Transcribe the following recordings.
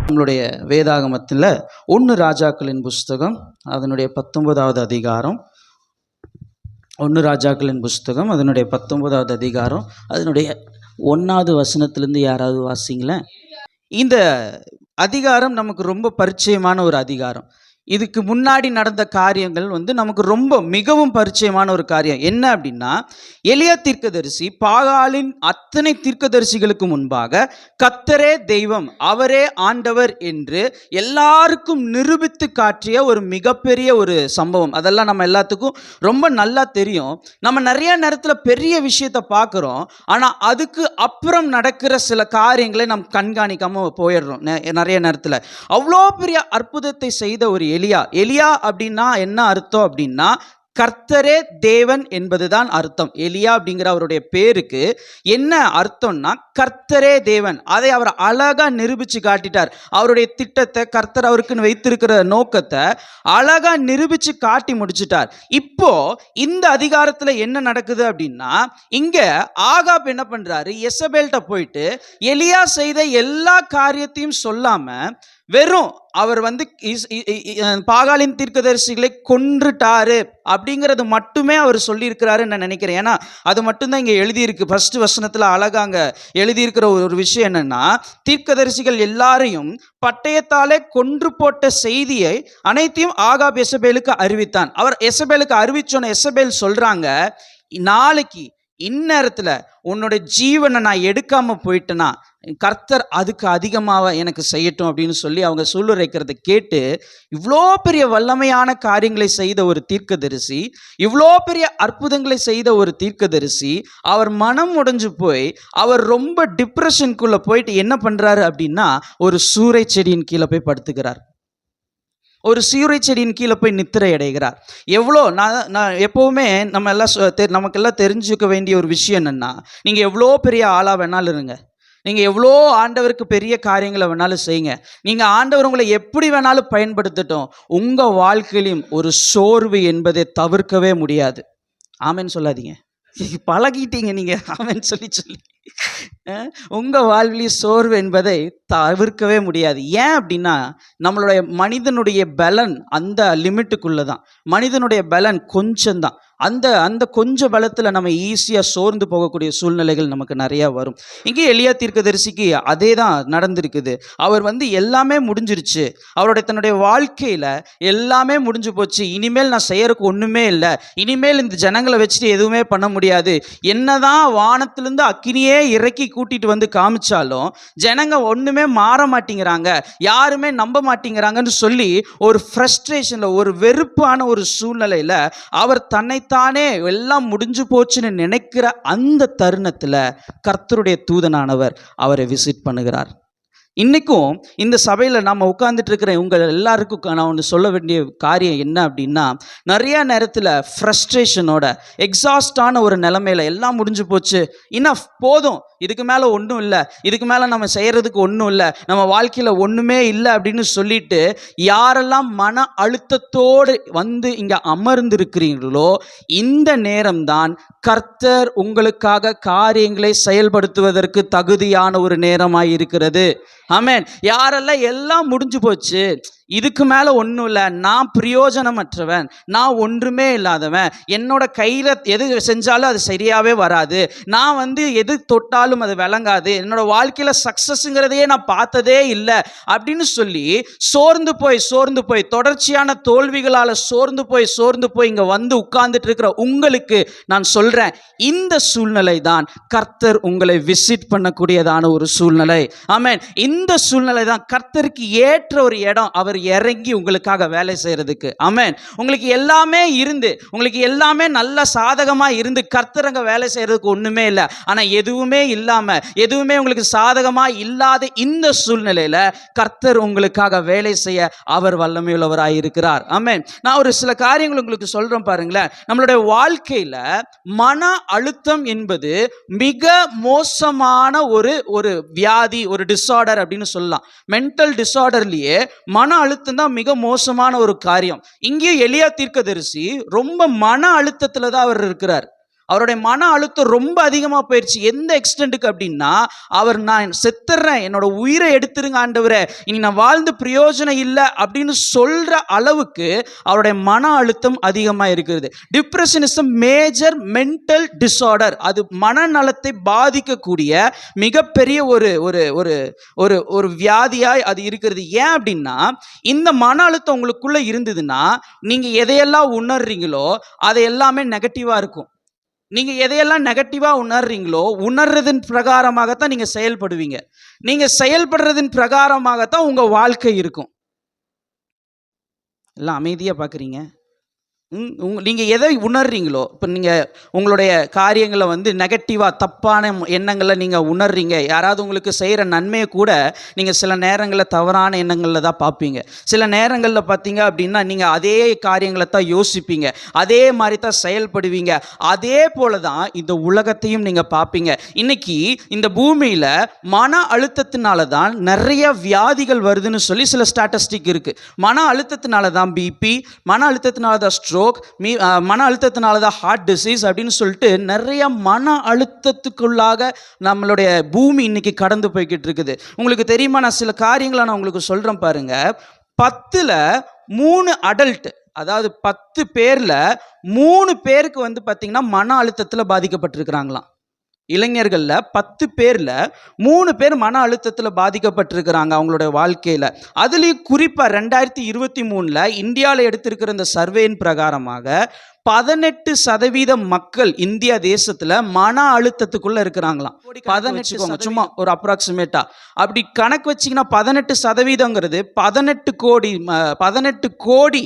நம்மளுடைய வேதாகமத்தில் 1 ராஜாக்களின் புஸ்தகம் அதனுடைய 19வது அதிகாரம், 1 ராஜாக்களின் புஸ்தகம் அதனுடைய 19வது அதிகாரம் அதனுடைய 1வது வசனத்திலிருந்து யாராவது வாசிங்களேன். இந்த அதிகாரம் நமக்கு ரொம்ப பரிச்சயமான ஒரு அதிகாரம். இதுக்கு முன்னாடி நடந்த காரியங்கள் நமக்கு ரொம்ப மிகவும் பரிச்சயமான ஒரு காரியம். என்ன அப்படின்னா, எலியா தீர்க்கதரிசி பாகாலின் அத்தனை தீர்க்கதரிசிகளுக்கு முன்பாக கர்த்தரே தெய்வம், அவரே ஆண்டவர் என்று எல்லாருக்கும் நிரூபித்து காட்டிய ஒரு மிகப்பெரிய ஒரு சம்பவம். அதெல்லாம் நம்ம எல்லாத்துக்கும் ரொம்ப நல்லா தெரியும். நம்ம நிறைய நேரத்தில் பெரிய விஷயத்தை பார்க்குறோம், ஆனால் அதுக்கு அப்புறம் நடக்கிற சில காரியங்களை நம்ம கண்காணிக்காமல் போயிடுறோம். நிறைய நேரத்தில் அவ்வளோ பெரிய அற்புதத்தை செய்த ஒரு எலியா அப்படின்னா என்ன அர்த்தம் அப்படின்னா, கர்த்தரே தேவன் என்பதுதான் அர்த்தம். எலியா அப்படிங்கிற அவருடைய பேருக்கு என்ன அர்த்தம்னா, கர்த்தரே தேவன். அதை அவர் அழகா நிரூபிச்சு காட்டிட்டார். அவருடைய திட்டத்தை, கர்த்தர் அவருக்கு வைத்திருக்கிற நோக்கத்தை அழகா நிரூபிச்சு காட்டி முடிச்சிட்டார். இப்போ இந்த அதிகாரத்துல என்ன நடக்குது அப்படின்னா, இங்க ஆகாப் என்ன பண்றாரு, எசபேல்ட்ட போயிட்டு எலியா செய்த எல்லா காரியத்தையும் சொல்லாம வெறும் அவர் பாகாலின் தீர்க்கதரிசிகளை கொன்றுட்டாரு அப்படிங்கிறது மட்டுமே அவர் சொல்லியிருக்கிறாருன்னு நான் நினைக்கிறேன். ஏன்னா அது மட்டும்தான் இங்கே எழுதியிருக்கு. ஃபர்ஸ்ட் வசனத்தில் அழகா அங்கே எழுதியிருக்கிற ஒரு விஷயம் என்னன்னா, தீர்க்கதரிசிகள் எல்லாரையும் பட்டயத்தாலே கொன்று போட்ட செய்தியை அனைத்தையும் ஆகாப் எசபேலுக்கு அறிவித்தான். அவர் எசபேலுக்கு அறிவிச்சோன்னு எசபேல் சொல்றாங்க, நாளைக்கு இந்நேரத்தில் உன்னோட ஜீவனை நான் எடுக்காம போயிட்டேன்னா கர்த்தர் அதுக்கு அதிகமாக எனக்கு செய்யட்டும் அப்படின்னு சொல்லி அவங்க சொல்லுரைக்கிறத கேட்டு, இவ்வளோ பெரிய வல்லமையான காரியங்களை செய்த ஒரு தீர்க்கதரிசி, இவ்வளோ பெரிய அற்புதங்களை செய்த ஒரு தீர்க்கதரிசி அவர் மனம் உடைஞ்சு போய் அவர் ரொம்ப டிப்ரெஷனுக்குள்ள போயிட்டு என்ன பண்றாரு அப்படின்னா, ஒரு சூறை செடியின் கீழே போய் படுத்துக்கிறார். ஒரு சூறை செடியின் கீழே போய் நித்திரை அடைகிறார். எவ்வளோ நான் எப்போவுமே நமக்கெல்லாம் தெரிஞ்சுக்க வேண்டிய ஒரு விஷயம் என்னென்னா, நீங்கள் எவ்வளோ பெரிய ஆளாக வேணாலும் இருங்க, நீங்கள் எவ்வளோ ஆண்டவருக்கு பெரிய காரியங்களை வேணாலும் செய்யுங்க, நீங்கள் ஆண்டவர் உங்களை எப்படி வேணாலும் பயன்படுத்தட்டும், உங்கள் வாழ்க்கையிலும் ஒரு சோர்வு என்பதை தவிர்க்கவே முடியாது. ஆமென் சொல்லாதீங்க, பழகிட்டீங்க நீங்கள் ஆமென் சொல்லி உங்கள் வாழ்விலேயே சோர்வு என்பதை தவிர்க்கவே முடியாது. ஏன் அப்படின்னா, நம்மளுடைய மனிதனுடைய பலன் அந்த லிமிட்டுக்குள்ளே தான். மனிதனுடைய பலன் கொஞ்சம்தான். அந்த கொஞ்ச பலத்தில் நம்ம ஈஸியாக சோர்ந்து போகக்கூடிய சூழ்நிலைகள் நமக்கு நிறையா வரும். இங்கே எலியா தீர்க்கதரிசிக்கு அதே தான் நடந்திருக்குது. அவர் எல்லாமே முடிஞ்சிருச்சு, தன்னுடைய வாழ்க்கையில் எல்லாமே முடிஞ்சு போச்சு, இனிமேல் நான் செய்யறதுக்கு ஒன்றுமே இல்லை, இனிமேல் இந்த ஜனங்களை வச்சுட்டு எதுவுமே பண்ண முடியாது, என்னதான் வானத்திலிருந்து அக்கினியே இறக்கி கூட்டிட்டு காமிச்சாலும் ஜனங்க ஒன்றுமே மாற மாட்டேங்கிறாங்க, யாருமே நம்ப மாட்டேங்கிறாங்கன்னு சொல்லி ஒரு ஃப்ரஸ்ட்ரேஷனில், ஒரு வெறுப்பான ஒரு சூழ்நிலையில் அவர் தன்னைத்தானே எல்லாம் முடிஞ்சு போச்சுன்னு நினைக்கிற அந்த தருணத்தில் கர்த்தருடைய தூதனானவர் அவரை விசிட் பண்ணுகிறார். இன்றைக்கும் இந்த சபையில் நம்ம உட்கார்ந்துட்டு இருக்கிற உங்கள் எல்லாருக்கும் நான் ஒன்று சொல்ல வேண்டிய காரியம் என்ன அப்படின்னா, நிறையா நேரத்தில் ஃப்ரஸ்ட்ரேஷனோட எக்ஸாஸ்டான ஒரு நிலைமையில் எல்லாம் முடிஞ்சு போச்சு, இனஃப் போதும், இதுக்கு மேலே ஒன்றும் இல்லை, இதுக்கு மேலே நம்ம செய்கிறதுக்கு ஒன்றும் இல்லை, நம்ம வாழ்க்கையில் ஒன்றுமே இல்லை அப்படின்னு சொல்லிட்டு யாரெல்லாம் மன அழுத்தத்தோடு இங்கே அமர்ந்திருக்கிறீங்களோ, இந்த நேரம்தான் கர்த்தர் உங்களுக்காக காரியங்களை செயல்படுத்துவதற்கு தகுதியான ஒரு நேரமாய் இருக்கிறது. ஆமென். யாரெல்லாம் எல்லாம் முடிஞ்சு போச்சு, இதுக்கு மேலே ஒன்றும் இல்லை, நான் பிரயோஜனமற்றவன், நான் ஒன்றுமே இல்லாதவன், என்னோட கையில் எது செஞ்சாலும் அது சரியாகவே வராது, நான் எது தொட்டாலும் அது விளங்காது, என்னோட வாழ்க்கையில் சக்ஸஸ்ங்கிறதையே நான் பார்த்ததே இல்லை அப்படின்னு சொல்லி சோர்ந்து போய் தொடர்ச்சியான தோல்விகளால் சோர்ந்து போய் இங்கே உட்கார்ந்துட்டு இருக்கிற உங்களுக்கு நான் சொல்கிறேன், இந்த சூழ்நிலை தான் கர்த்தர் உங்களை விசிட் பண்ணக்கூடியதான ஒரு சூழ்நிலை. ஆமென். இந்த சூழ்நிலை தான் கர்த்தருக்கு ஏற்ற ஒரு இடம், அவர் இறங்கி உங்களுக்காக வேலை செய்யறதுக்கு. ஆமென். உங்களுக்கு எல்லாமே இருந்து, உங்களுக்கு எல்லாமே நல்ல சாதகமா இருந்து கர்த்தர் அங்க வேலை செய்யறதுக்கு ஒண்ணுமே இல்லை, ஆனா எதுவுமே இல்லாம, எதுவுமே உங்களுக்கு சாதகமா இல்லாத இந்த சூழ்நிலையில கர்த்தர் உங்களுக்காக வேலை செய்ய அவர் வல்லமையுள்ளவராய் இருக்கிறார். ஆமென். நான் ஒரு சில காரியங்கள் உங்களுக்கு சொல்றேன் பாருங்களேன். நம்மளுடைய வாழ்க்கையில மன அழுத்தம் என்பது மிக மோசமான ஒரு வியாதி, ஒரு டிஸார்டர் அப்படின்னு சொல்லலாம். மென்டல் டிஸார்டர்லயே மன அழுத்தம் தான் மிக மோசமான ஒரு காரியம். இங்கே எலியா தீர்க்கதரிசி ரொம்ப மன அழுத்தத்துல தான் அவர் இருக்கிறார். அவருடைய மன அழுத்தம் ரொம்ப அதிகமாக போயிடுச்சு. எந்த எக்ஸ்டென்ட்டுக்கு அப்படின்னா, அவர் நான் செத்துறேன், என்னோட உயிரை எடுத்துருங்க ஆண்டவரே, இனி நான் வாழ்ந்து பிரயோஜனம் இல்லை அப்படின்னு சொல்ற அளவுக்கு அவருடைய மன அழுத்தம் அதிகமாக இருக்கிறது. Depression is a major mental disorder. அது மனநலத்தை பாதிக்கக்கூடிய மிகப்பெரிய ஒரு ஒரு ஒரு ஒரு ஒரு வியாதியாய் அது இருக்கிறது. ஏன் அப்படின்னா, இந்த மன அழுத்தம் உங்களுக்குள்ள இருந்ததுன்னா நீங்க எதையெல்லாம் உணர்றீங்களோ அது எல்லாமே நெகட்டிவா இருக்கும். நீங்க எதையெல்லாம் நெகட்டிவா உணர்றீங்களோ உணர்றதின் பிரகாரமாகத்தான் நீங்க செயல்படுவீங்க. நீங்க செயல்படுறதின் பிரகாரமாகத்தான் உங்க வாழ்க்கை இருக்கும். எல்லாம் அமைதியா பார்க்குறீங்க. நீங்கள் எதை உணர்றீங்களோ, இப்போ நீங்கள் உங்களுடைய காரியங்களை வந்து நெகட்டிவாக தப்பான எண்ணங்களை நீங்கள் உணர்றீங்க. யாராவது உங்களுக்கு செய்கிற நன்மையை கூட நீங்கள் சில நேரங்களில் தவறான எண்ணங்களில் தான் பார்ப்பீங்க. சில நேரங்களில் பார்த்தீங்க அப்படின்னா நீங்கள் அதே காரியங்களை தான் யோசிப்பீங்க, அதே மாதிரி தான் செயல்படுவீங்க. அதே போல தான் இந்த உலகத்தையும் நீங்கள் பார்ப்பீங்க. இன்னைக்கு இந்த பூமியில் மன அழுத்தத்தினால தான் நிறைய வியாதிகள் வருதுன்னு சொல்லி சில ஸ்டாட்டிஸ்டிக் இருக்குது. மன அழுத்தத்தினால தான் பிபி, மன அழுத்தத்தினால தான் ஸ்ட்ரோக், மன அழுத்தத்தினால தான் ஹார்ட் டிசீஸ் அப்படின்னு சொல்லிட்டு நிறைய மன அழுத்தத்துக்குள்ளாக நம்மளுடைய பூமி இன்னைக்கு கடந்து போய்கிட்டு இருக்குது. உங்களுக்கு தெரியுமா, நான் சில காரியங்களை நான் உங்களுக்கு சொல்றேன் பாருங்க. 10ல் 3 அடல்ட், அதாவது 10 பேர்ல 3 பேருக்கு வந்து பார்த்தீங்கன்னா மன அழுத்தத்தில் பாதிக்கப்பட்டிருக்கிறாங்களாம். இளைஞர்களில் 10 பேரில் 3 பேர் மன அழுத்தத்தில் பாதிக்கப்பட்டிருக்கிறாங்க அவங்களுடைய வாழ்க்கையில். அதுலேயும் குறிப்பாக 2023 இந்தியாவில் எடுத்திருக்கிற இந்த சர்வேயின் பிரகாரமாக 18% மக்கள் இந்தியா தேசத்தில் மன அழுத்தத்துக்குள்ளே இருக்கிறாங்களாம். 18, சும்மா ஒரு அப்ராக்சிமேட்டா அப்படி கணக்கு வச்சிங்கன்னா 18%ங்கிறது 18 கோடி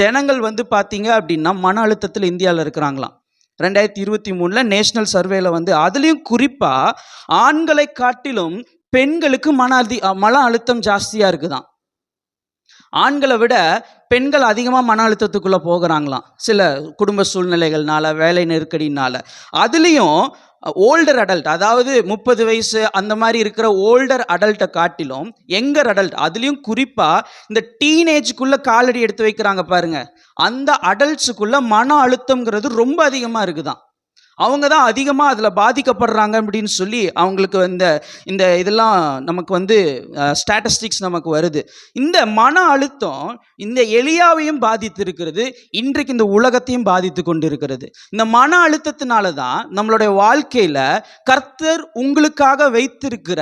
ஜனங்கள் வந்து பார்த்தீங்க அப்படின்னா மன அழுத்தத்தில் இந்தியாவில் இருக்கிறாங்களாம். 2023 நேஷனல் சர்வேல வந்து அதுலேயும் குறிப்பாக ஆண்களை காட்டிலும் பெண்களுக்கு மன அழுத்தம் ஜாஸ்தியாக இருக்குதான். ஆண்களை விட பெண்கள் அதிகமாக மன அழுத்தத்துக்குள்ளே போகிறாங்களாம் சில குடும்ப சூழ்நிலைகள்னால, வேலை நெருக்கடினால. அதுலேயும் ஓல்டர் அடல்ட், அதாவது 30 வயசு அந்த மாதிரி இருக்கிற ஓல்டர் அடல்ட்டை காட்டிலும் யங்கர் அடல்ட், அதுலேயும் குறிப்பாக இந்த டீனேஜுக்குள்ளே காலடி எடுத்து வைக்கிறாங்க பாருங்க, அந்த அடல்ட்ஸுக்குள்ள மன அழுத்தம்ங்கிறது ரொம்ப அதிகமாக இருக்குதான். அவங்க தான் அதிகமாக அதில் பாதிக்கப்படுறாங்க அப்படின்னு சொல்லி அவங்களுக்கு இந்த இதெல்லாம் நமக்கு வந்து ஸ்டாட்டிஸ்டிக்ஸ் நமக்கு வருது. இந்த மன அழுத்தம் இந்த எலியாவையும் பாதித்து இருக்கிறது, இன்றைக்கு இந்த உலகத்தையும் பாதித்து கொண்டு இருக்கிறது. இந்த மன அழுத்தத்தினால தான் நம்மளுடைய வாழ்க்கையில் கர்த்தர் உங்களுக்காக வைத்திருக்கிற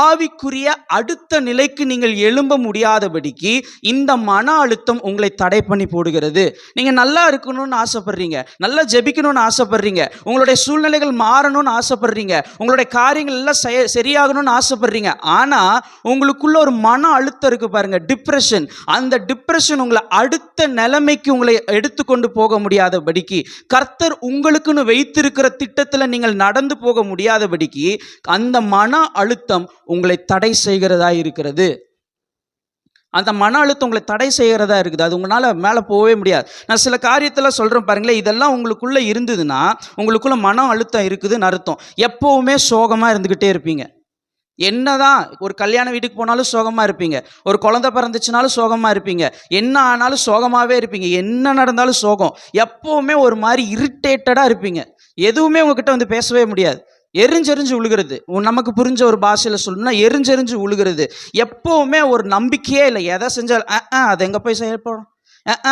ஆவிக்குரிய அடுத்த நிலைக்கு நீங்கள் எழும்ப முடியாதபடிக்கு இந்த மன அழுத்தம் உங்களை தடை பண்ணி போடுகிறது. நீங்கள் நல்லா இருக்கணும்னு ஆசைப்படுறீங்க, நல்லா ஜெபிக்கணும்னு ஆசைப்படுறீங்க, உங்களுடைய சூழ்நிலைகள் மாறணும்னு ஆசைப்படுறீங்க, உங்களுடைய காரியங்கள் எல்லாம் சரியாகணும்னு ஆசைப்படுறீங்க. ஆனால் உங்களுக்குள்ள ஒரு மன அழுத்தம் இருக்கு பாருங்க, டிப்ரெஷன். அந்த டிப்ரெஷன் உங்களை அடுத்த நிலைமைக்கு உங்களை எடுத்துக்கொண்டு போக முடியாதபடிக்கு, கர்த்தர் உங்களுக்குன்னு வைத்திருக்கிற திட்டத்தில் நீங்கள் நடந்து போக முடியாதபடிக்கு அந்த மன அழுத்தம் உங்களை தடை செய்கிறதா இருக்கிறது. அந்த மன அழுத்தம் உங்களை தடை செய்கிறதா இருக்குது. அது உங்களால் மேலே போகவே முடியாது. நான் சில காரியத்தில் சொல்கிறேன் பாருங்களேன், இதெல்லாம் உங்களுக்குள்ளே இருந்ததுன்னா உங்களுக்குள்ள மன அழுத்தம் இருக்குதுன்னு அர்த்தம். எப்போவுமே சோகமாக இருந்துக்கிட்டே இருப்பீங்க. என்னதான் ஒரு கல்யாண வீட்டுக்கு போனாலும் சோகமாக இருப்பீங்க, ஒரு குழந்தை பிறந்துச்சுனாலும் சோகமாக இருப்பீங்க, என்ன ஆனாலும் சோகமாகவே இருப்பீங்க, என்ன நடந்தாலும் சோகம். எப்போவுமே ஒரு மாதிரி இரிட்டேட்டடாக இருப்பீங்க. எதுவுமே உங்ககிட்ட வந்து பேசவே முடியாது. எரிஞ்செறிஞ்சு உழுகிறது, நமக்கு புரிஞ்ச ஒரு பாஷையில் சொல்லணும்னா எரிஞ்செறிஞ்சு உழுகிறது. எப்போவுமே ஒரு நம்பிக்கையே இல்லை. எதை செஞ்சால் அது எங்கே போய் செயல்படும்,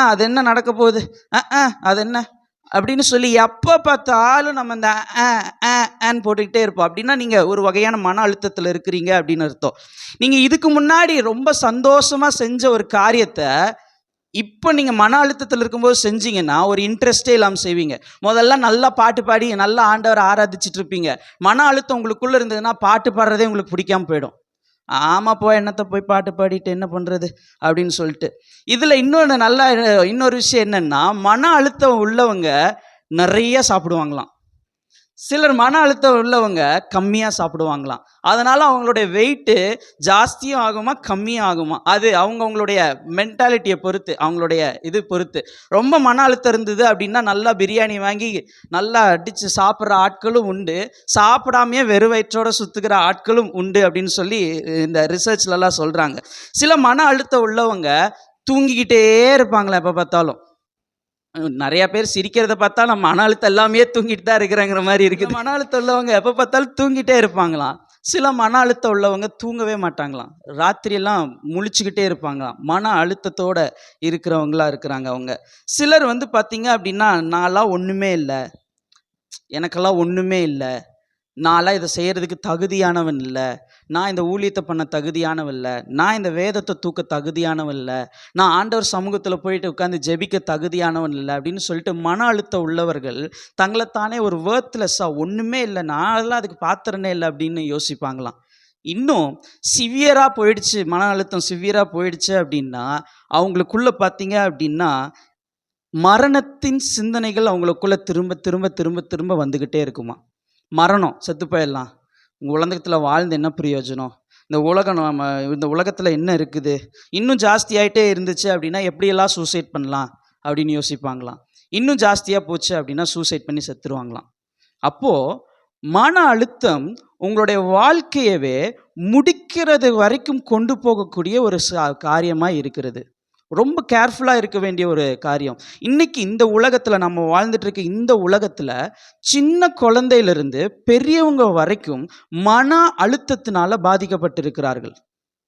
அது என்ன நடக்க போகுது, அது என்ன அப்படின்னு சொல்லி எப்போ பார்த்தாலும் நம்ம இந்த ஆன்னு போட்டுக்கிட்டே இருப்போம். அப்படின்னா நீங்கள் ஒரு வகையான மன அழுத்தத்தில் இருக்கிறீங்க அப்படின்னு அர்த்தம். நீங்கள் இதுக்கு முன்னாடி ரொம்ப சந்தோஷமாக செஞ்ச ஒரு காரியத்தை இப்போ நீங்கள் மன அழுத்தத்தில் இருக்கும்போது செஞ்சீங்கன்னா ஒரு இன்ட்ரெஸ்டே இல்லாமல் செய்வீங்க. முதல்ல நல்லா பாட்டு பாடி நல்லா ஆண்டவரை ஆராதிச்சுட்டு இருப்பீங்க. மன அழுத்தம் உங்களுக்குள்ளே இருந்ததுன்னா பாட்டு பாடுறதே உங்களுக்கு பிடிக்காமல் போயிடும். ஆமாம், என்னத்தை போய் பாட்டு பாடிட்டு என்ன பண்ணுறது அப்படின்னு சொல்லிட்டு. இதில் இன்னொரு விஷயம் என்னென்னா, மன அழுத்தம் உள்ளவங்க நிறைய சாப்பிடுவாங்களாம். சிலர் மன அழுத்தம் உள்ளவங்க கம்மியாக சாப்பிடுவாங்களாம். அதனால் அவங்களுடைய வெயிட்டு ஜாஸ்தியும் ஆகுமா கம்மியும் ஆகுமா, அது அவங்களுடைய மென்டாலிட்டியை பொறுத்து, அவங்களுடைய இது பொறுத்து. ரொம்ப மன அழுத்தம் இருந்தது அப்படின்னா நல்லா பிரியாணி வாங்கி நல்லா அடித்து சாப்பிட்ற ஆட்களும் உண்டு, சாப்பிடாமையே வெறும் வயிற்றோட சுற்றுக்கிற ஆட்களும் உண்டு அப்படின்னு சொல்லி இந்த ரிசர்ச்லலாம் சொல்கிறாங்க. சில மன அழுத்தம் உள்ளவங்க தூங்கிக்கிட்டே இருப்பாங்களே எப்போ பார்த்தாலும். நிறைய பேர் சிரிக்கிறத பார்த்தா நம்ம மன அழுத்தம் எல்லாமே தூங்கிட்டு தான் இருக்கிறாங்கிற மாதிரி இருக்குது. மன அழுத்தம் உள்ளவங்க எப்போ பார்த்தாலும் தூங்கிட்டே இருப்பாங்களாம். சில மன அழுத்தம் உள்ளவங்க தூங்கவே மாட்டாங்களாம், ராத்திரியெல்லாம் முழிச்சுக்கிட்டே இருப்பாங்களாம். மன அழுத்தத்தோட இருக்கிறவங்களா இருக்கிறாங்க அவங்க. சிலர் வந்து பார்த்தீங்க அப்படின்னா, நான்லாம் ஒன்றுமே இல்லை, எனக்கெல்லாம் ஒன்றுமே இல்லை, நான்லாம் இதை செய்கிறதுக்கு தகுதியானவன் இல்லை, நான் இந்த ஊழியத்தை பண்ண தகுதியானவன் இல்லை, நான் இந்த வேதத்தை தூக்க தகுதியானவன் இல்லை, நான் ஆண்டவர் சமூகத்தில் போயிட்டு உட்காந்து ஜெபிக்க தகுதியானவன் இல்லை அப்படின்னு சொல்லிட்டு மன அழுத்தம் உள்ளவர்கள் தங்களைத்தானே ஒரு வேர்த்லெஸ்ஸாக ஒன்றுமே இல்லை, நான்லாம் அதுக்கு பாத்திரனே இல்லை அப்படின்னு யோசிப்பாங்களாம். இன்னும் சிவியராக போயிடுச்சு, மன அழுத்தம் சிவியராக போயிடுச்சு அப்படின்னா அவங்களுக்குள்ள பார்த்தீங்க அப்படின்னா மரணத்தின் சிந்தனைகள் அவங்களுக்குள்ள திரும்ப திரும்ப திரும்ப திரும்ப வந்துக்கிட்டே இருக்குமா. மரணம், செத்து போயிடலாம், உலகத்தில் வாழ்ந்து என்ன பிரயோஜனம், இந்த உலகம் நம்ம இந்த உலகத்தில் என்ன இருக்குது, இன்னும் ஜாஸ்தியாகிட்டே இருந்துச்சு அப்படின்னா எப்படியெல்லாம் சூசைட் பண்ணலாம் அப்படின்னு யோசிப்பாங்களாம். இன்னும் ஜாஸ்தியாக போச்சு அப்படின்னா சூசைட் பண்ணி செத்துருவாங்களாம். அப்போது மன அழுத்தம் உங்களுடைய வாழ்க்கையவே முடிக்கிறது வரைக்கும் கொண்டு போகக்கூடிய ஒரு காரியமாக இருக்கிறது. ரொம்ப கேர்ஃபுல்லாக இருக்க வேண்டிய ஒரு காரியம். இன்றைக்கி இந்த உலகத்தில் நம்ம வாழ்ந்துட்டு இருக்க இந்த உலகத்தில் சின்ன குழந்தையிலிருந்து பெரியவங்க வரைக்கும் மன அழுத்தத்தினால பாதிக்கப்பட்டிருக்கிறார்கள்.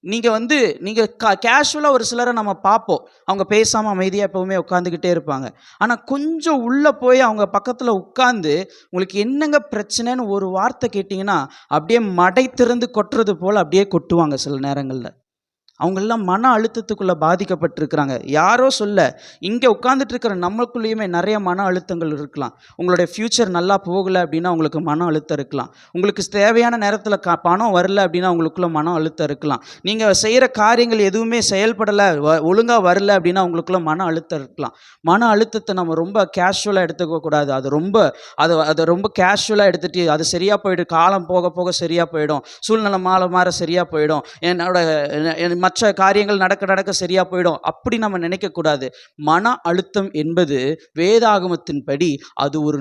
நீங்கள் கேஷுவலாக ஒரு சிலரை நம்ம பார்ப்போம், அவங்க பேசாமல் அமைதியாக எப்போவுமே உட்காந்துக்கிட்டே இருப்பாங்க. ஆனால் கொஞ்சம் உள்ளே போய் அவங்க பக்கத்தில் உட்காந்து உங்களுக்கு என்னங்க பிரச்சனைன்னு ஒரு வார்த்தை கேட்டிங்கன்னா அப்படியே மடை திறந்து கொட்டுறது போல் அப்படியே கொட்டுவாங்க சில நேரங்களில். அவங்கெல்லாம் மன அழுத்தத்துக்குள்ளே பாதிக்கப்பட்டிருக்கிறாங்க. யாரோ சொல்ல, இங்கே உட்காந்துட்டு இருக்கிற நம்மளுக்குள்ளேயுமே நிறைய மன அழுத்தங்கள் இருக்கலாம். உங்களுடைய ஃப்யூச்சர் நல்லா போகலை அப்படின்னா உங்களுக்கு மன அழுத்தம் இருக்கலாம். உங்களுக்கு தேவையான நேரத்தில் பணம் வரல அப்படின்னா உங்களுக்குள்ள மன அழுத்தம் இருக்கலாம். நீங்கள் செய்கிற காரியங்கள் எதுவுமே செயல்படலை, ஒழுங்காக வரல அப்படின்னா உங்களுக்குள்ள மன அழுத்தம் இருக்கலாம். மன அழுத்தத்தை நம்ம ரொம்ப கேஷுவலாக எடுத்துக்கக்கூடாது. அதை ரொம்ப கேஷுவலாக எடுத்துகிட்டு அது சரியாக போயிடும், காலம் போக போக சரியாக போயிடும், சூழ்நிலை மாற சரியாக போயிடும், மற்ற காரியங்கள் நடக்க சரியா போயிடும் அப்படி நம்ம நினைக்கக்கூடாது. மன அழுத்தம் என்பது வேதாகமத்தின்படி அது ஒரு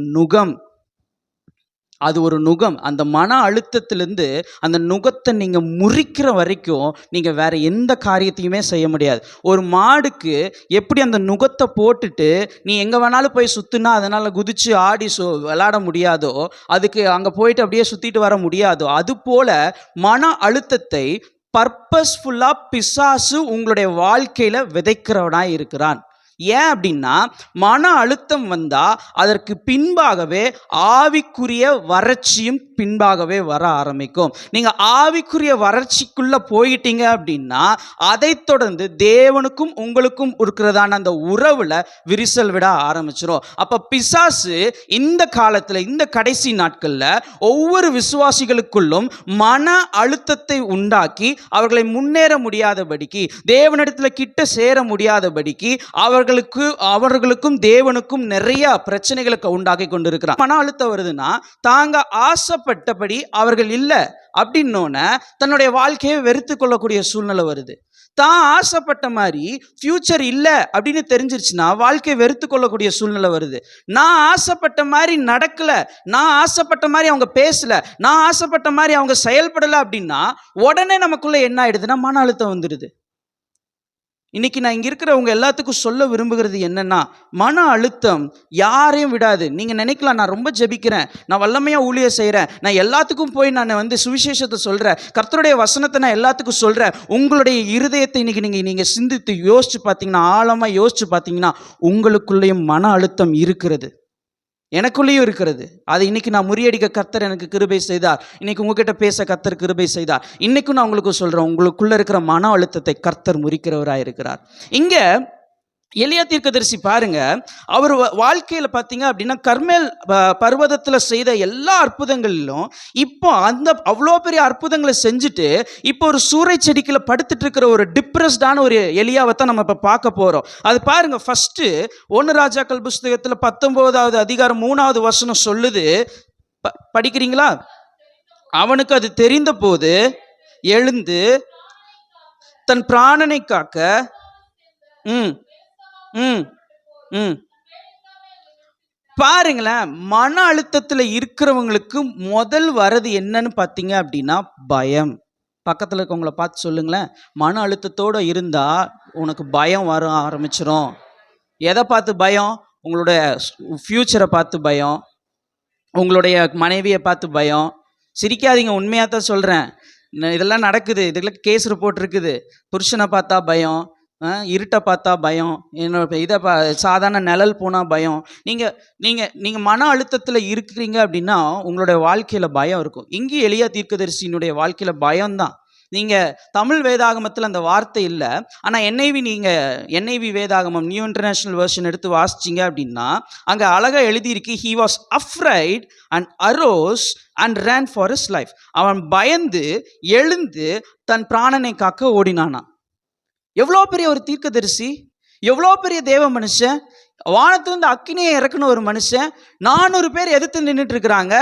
நுகம். அந்த மன அழுத்தத்திலிருந்து அந்த நுகத்தை நீங்கள் முறிக்கிற வரைக்கும் நீங்கள் வேற எந்த காரியத்தையுமே செய்ய முடியாது. ஒரு மாடுக்கு எப்படி அந்த நுகத்தை போட்டுட்டு நீ எங்கே வேணாலும் போய் சுற்றுனா அதனால் குதிச்சு ஆடி விளையாட முடியாதோ, அதுக்கு அங்கே போயிட்டு அப்படியே சுற்றிட்டு வர முடியாதோ, அதுபோல் மன அழுத்தத்தை பர்பஸ்ஃபுல்லாக பிசாசு உங்களுடைய வாழ்க்கையில் விதைக்கிறவனாக இருக்கிறான். ஏன் அப்படின்னா மன அழுத்தம் வந்தால் அதற்கு பின்பாகவே ஆவிக்குரிய வறட்சியும் பின்பாகவே வர ஆரம்பிக்கும். நீங்கள் ஆவிக்குரிய வறட்சிக்குள்ளே போயிட்டீங்க அப்படின்னா அதை தொடர்ந்து தேவனுக்கும் உங்களுக்கும் இருக்கிறதான அந்த உறவில் விரிசல் விட ஆரம்பிச்சிடும். அப்போ பிசாசு இந்த காலத்தில், இந்த கடைசி நாட்களில் ஒவ்வொரு விசுவாசிகளுக்குள்ளும் மன அழுத்தத்தை உண்டாக்கி அவர்களை முன்னேற முடியாதபடிக்கு, தேவனிடத்தில் கிட்ட சேர முடியாதபடிக்கு அவர்களுக்கும் தேவனுக்கும் நிறைய பிரச்சனைகளுக்கு உண்டாக்கி கொண்டிருக்கிறார். மன அழுத்தம் வருதுன்னா தாங்க ஆசைப்பட்டபடி அவர்கள் இல்லை அப்படின்னோன்னு தன்னுடைய வாழ்க்கையை வெறுத்து கொள்ளக்கூடிய சூழ்நிலை வருது. தான் ஆசைப்பட்ட மாதிரி ஃபியூச்சர் இல்லை அப்படின்னு தெரிஞ்சிருச்சுன்னா வாழ்க்கையை வெறுத்து கொள்ளக்கூடிய சூழ்நிலை வருது. நான் ஆசைப்பட்ட மாதிரி நடக்கலை, நான் ஆசைப்பட்ட மாதிரி அவங்க பேசலை, நான் ஆசைப்பட்ட மாதிரி அவங்க செயல்படலை அப்படின்னா உடனே நமக்குள்ள என்ன ஆயிடுதுன்னா மன அழுத்தம் வந்துடுது. இன்னைக்கு நான் இங்கே இருக்கிறவங்க எல்லாத்துக்கும் சொல்ல விரும்புகிறது என்னன்னா, மன அழுத்தம் யாரையும் விடாது. நீங்கள் நினைக்கலாம், நான் ரொம்ப ஜெபிக்கிறேன், நான் வல்லமையாக ஊழியம் செய்கிறேன், நான் எல்லாத்துக்கும் போய் நான் சுவிசேஷத்தை சொல்கிறேன், கர்த்தருடைய வசனத்தை நான் எல்லாத்துக்கும் சொல்கிறேன். உங்களுடைய இருதயத்தை இன்னைக்கு நீங்கள் சிந்தித்து யோசிச்சு பார்த்தீங்கன்னா, ஆழமாக யோசிச்சு பார்த்தீங்கன்னா உங்களுக்குள்ளேயும் மன அழுத்தம் இருக்கிறது, எனக்குள்ளேயும் இருக்கிறது. அதை இன்னைக்கு நான் முறியடிக்க கர்த்தர் எனக்கு கிருபை செய்தார். இன்னைக்கு உங்ககிட்ட பேச கர்த்தர் கிருபை செய்தார். இன்னைக்கும் நான் உங்களுக்கு சொல்கிறேன், உங்களுக்குள்ள இருக்கிற மன அழுத்தத்தை கர்த்தர் முறிக்கிறவராக இருக்கிறார். இங்கே எலியா தீர்க்கதரிசி பாருங்க, அவர் வாழ்க்கையில் பார்த்தீங்க அப்படின்னா கர்மேல் பர்வதத்தில் செய்த எல்லா அற்புதங்களிலும் இப்போ அவ்வளோ பெரிய அற்புதங்களை செஞ்சுட்டு இப்போ ஒரு சூறை செடிக்கில் படுத்துட்டு இருக்கிற ஒரு டிப்ரெஸ்டான ஒரு எலியாவை தான் நம்ம இப்போ பார்க்க போகிறோம். அது பாருங்க, ஃபஸ்ட்டு 1 ராஜாக்கள் புஸ்தகத்தில் 19வது அதிகாரம் 3வது வசனம் சொல்லுது, படிக்கிறீங்களா? அவனுக்கு அது தெரிந்த போது எழுந்து தன் பிராணனை காக்க பாருங்களேன், மன அழுத்தத்தில் இருக்கிறவங்களுக்கு முதல் வரது என்னன்னு பார்த்தீங்க அப்படின்னா பயம். பக்கத்தில் இருக்கவங்கள பார்த்து சொல்லுங்களேன், மன அழுத்தத்தோடு இருந்தால் உனக்கு பயம் வர ஆரம்பிச்சிடும். எதை பார்த்து பயம்? உங்களுடைய ஃப்யூச்சரை பார்த்து பயம், உங்களுடைய மனைவியை பார்த்து பயம். சிரிக்காதீங்க, உண்மையாக தான் சொல்கிறேன். இதெல்லாம் நடக்குது, இதுக்கெல்லாம் கேஸ் ரிப்போர்ட் இருக்குது. புருஷனை பார்த்தா பயம், இருட்டை பார்த்தா பயம், என்னோட இதை சாதாரண நிழல் போனால் பயம். நீங்கள் நீங்கள் நீங்கள் மன அழுத்தத்தில் இருக்கிறீங்க அப்படின்னா உங்களுடைய வாழ்க்கையில் பயம் இருக்கும். இங்கே எலியா தீர்க்கதரிசியினுடைய வாழ்க்கையில் பயம்தான். நீங்கள் தமிழ் வேதாகமத்தில் அந்த வார்த்தை இல்லை, ஆனால் என்ஐவி வேதாகமம் நியூ இன்டர்நேஷ்னல் வெர்ஷன் எடுத்து வாசிச்சிங்க அப்படின்னா அங்கே அழகாக எழுதியிருக்கு, he was afraid and arose and ரேன் for his life. அவன் பயந்து எழுந்து தன் பிராணனை காக்க ஓடினானா. எவ்வளோ பெரிய ஒரு தீர்க்கதரிசி, எவ்வளோ பெரிய தேவ மனுஷன், வானத்திலிருந்து அக்கினியை இறக்குன ஒரு மனுஷன். 400 பேர் எதிர்த்து நின்றுட்டு இருக்கிறாங்க,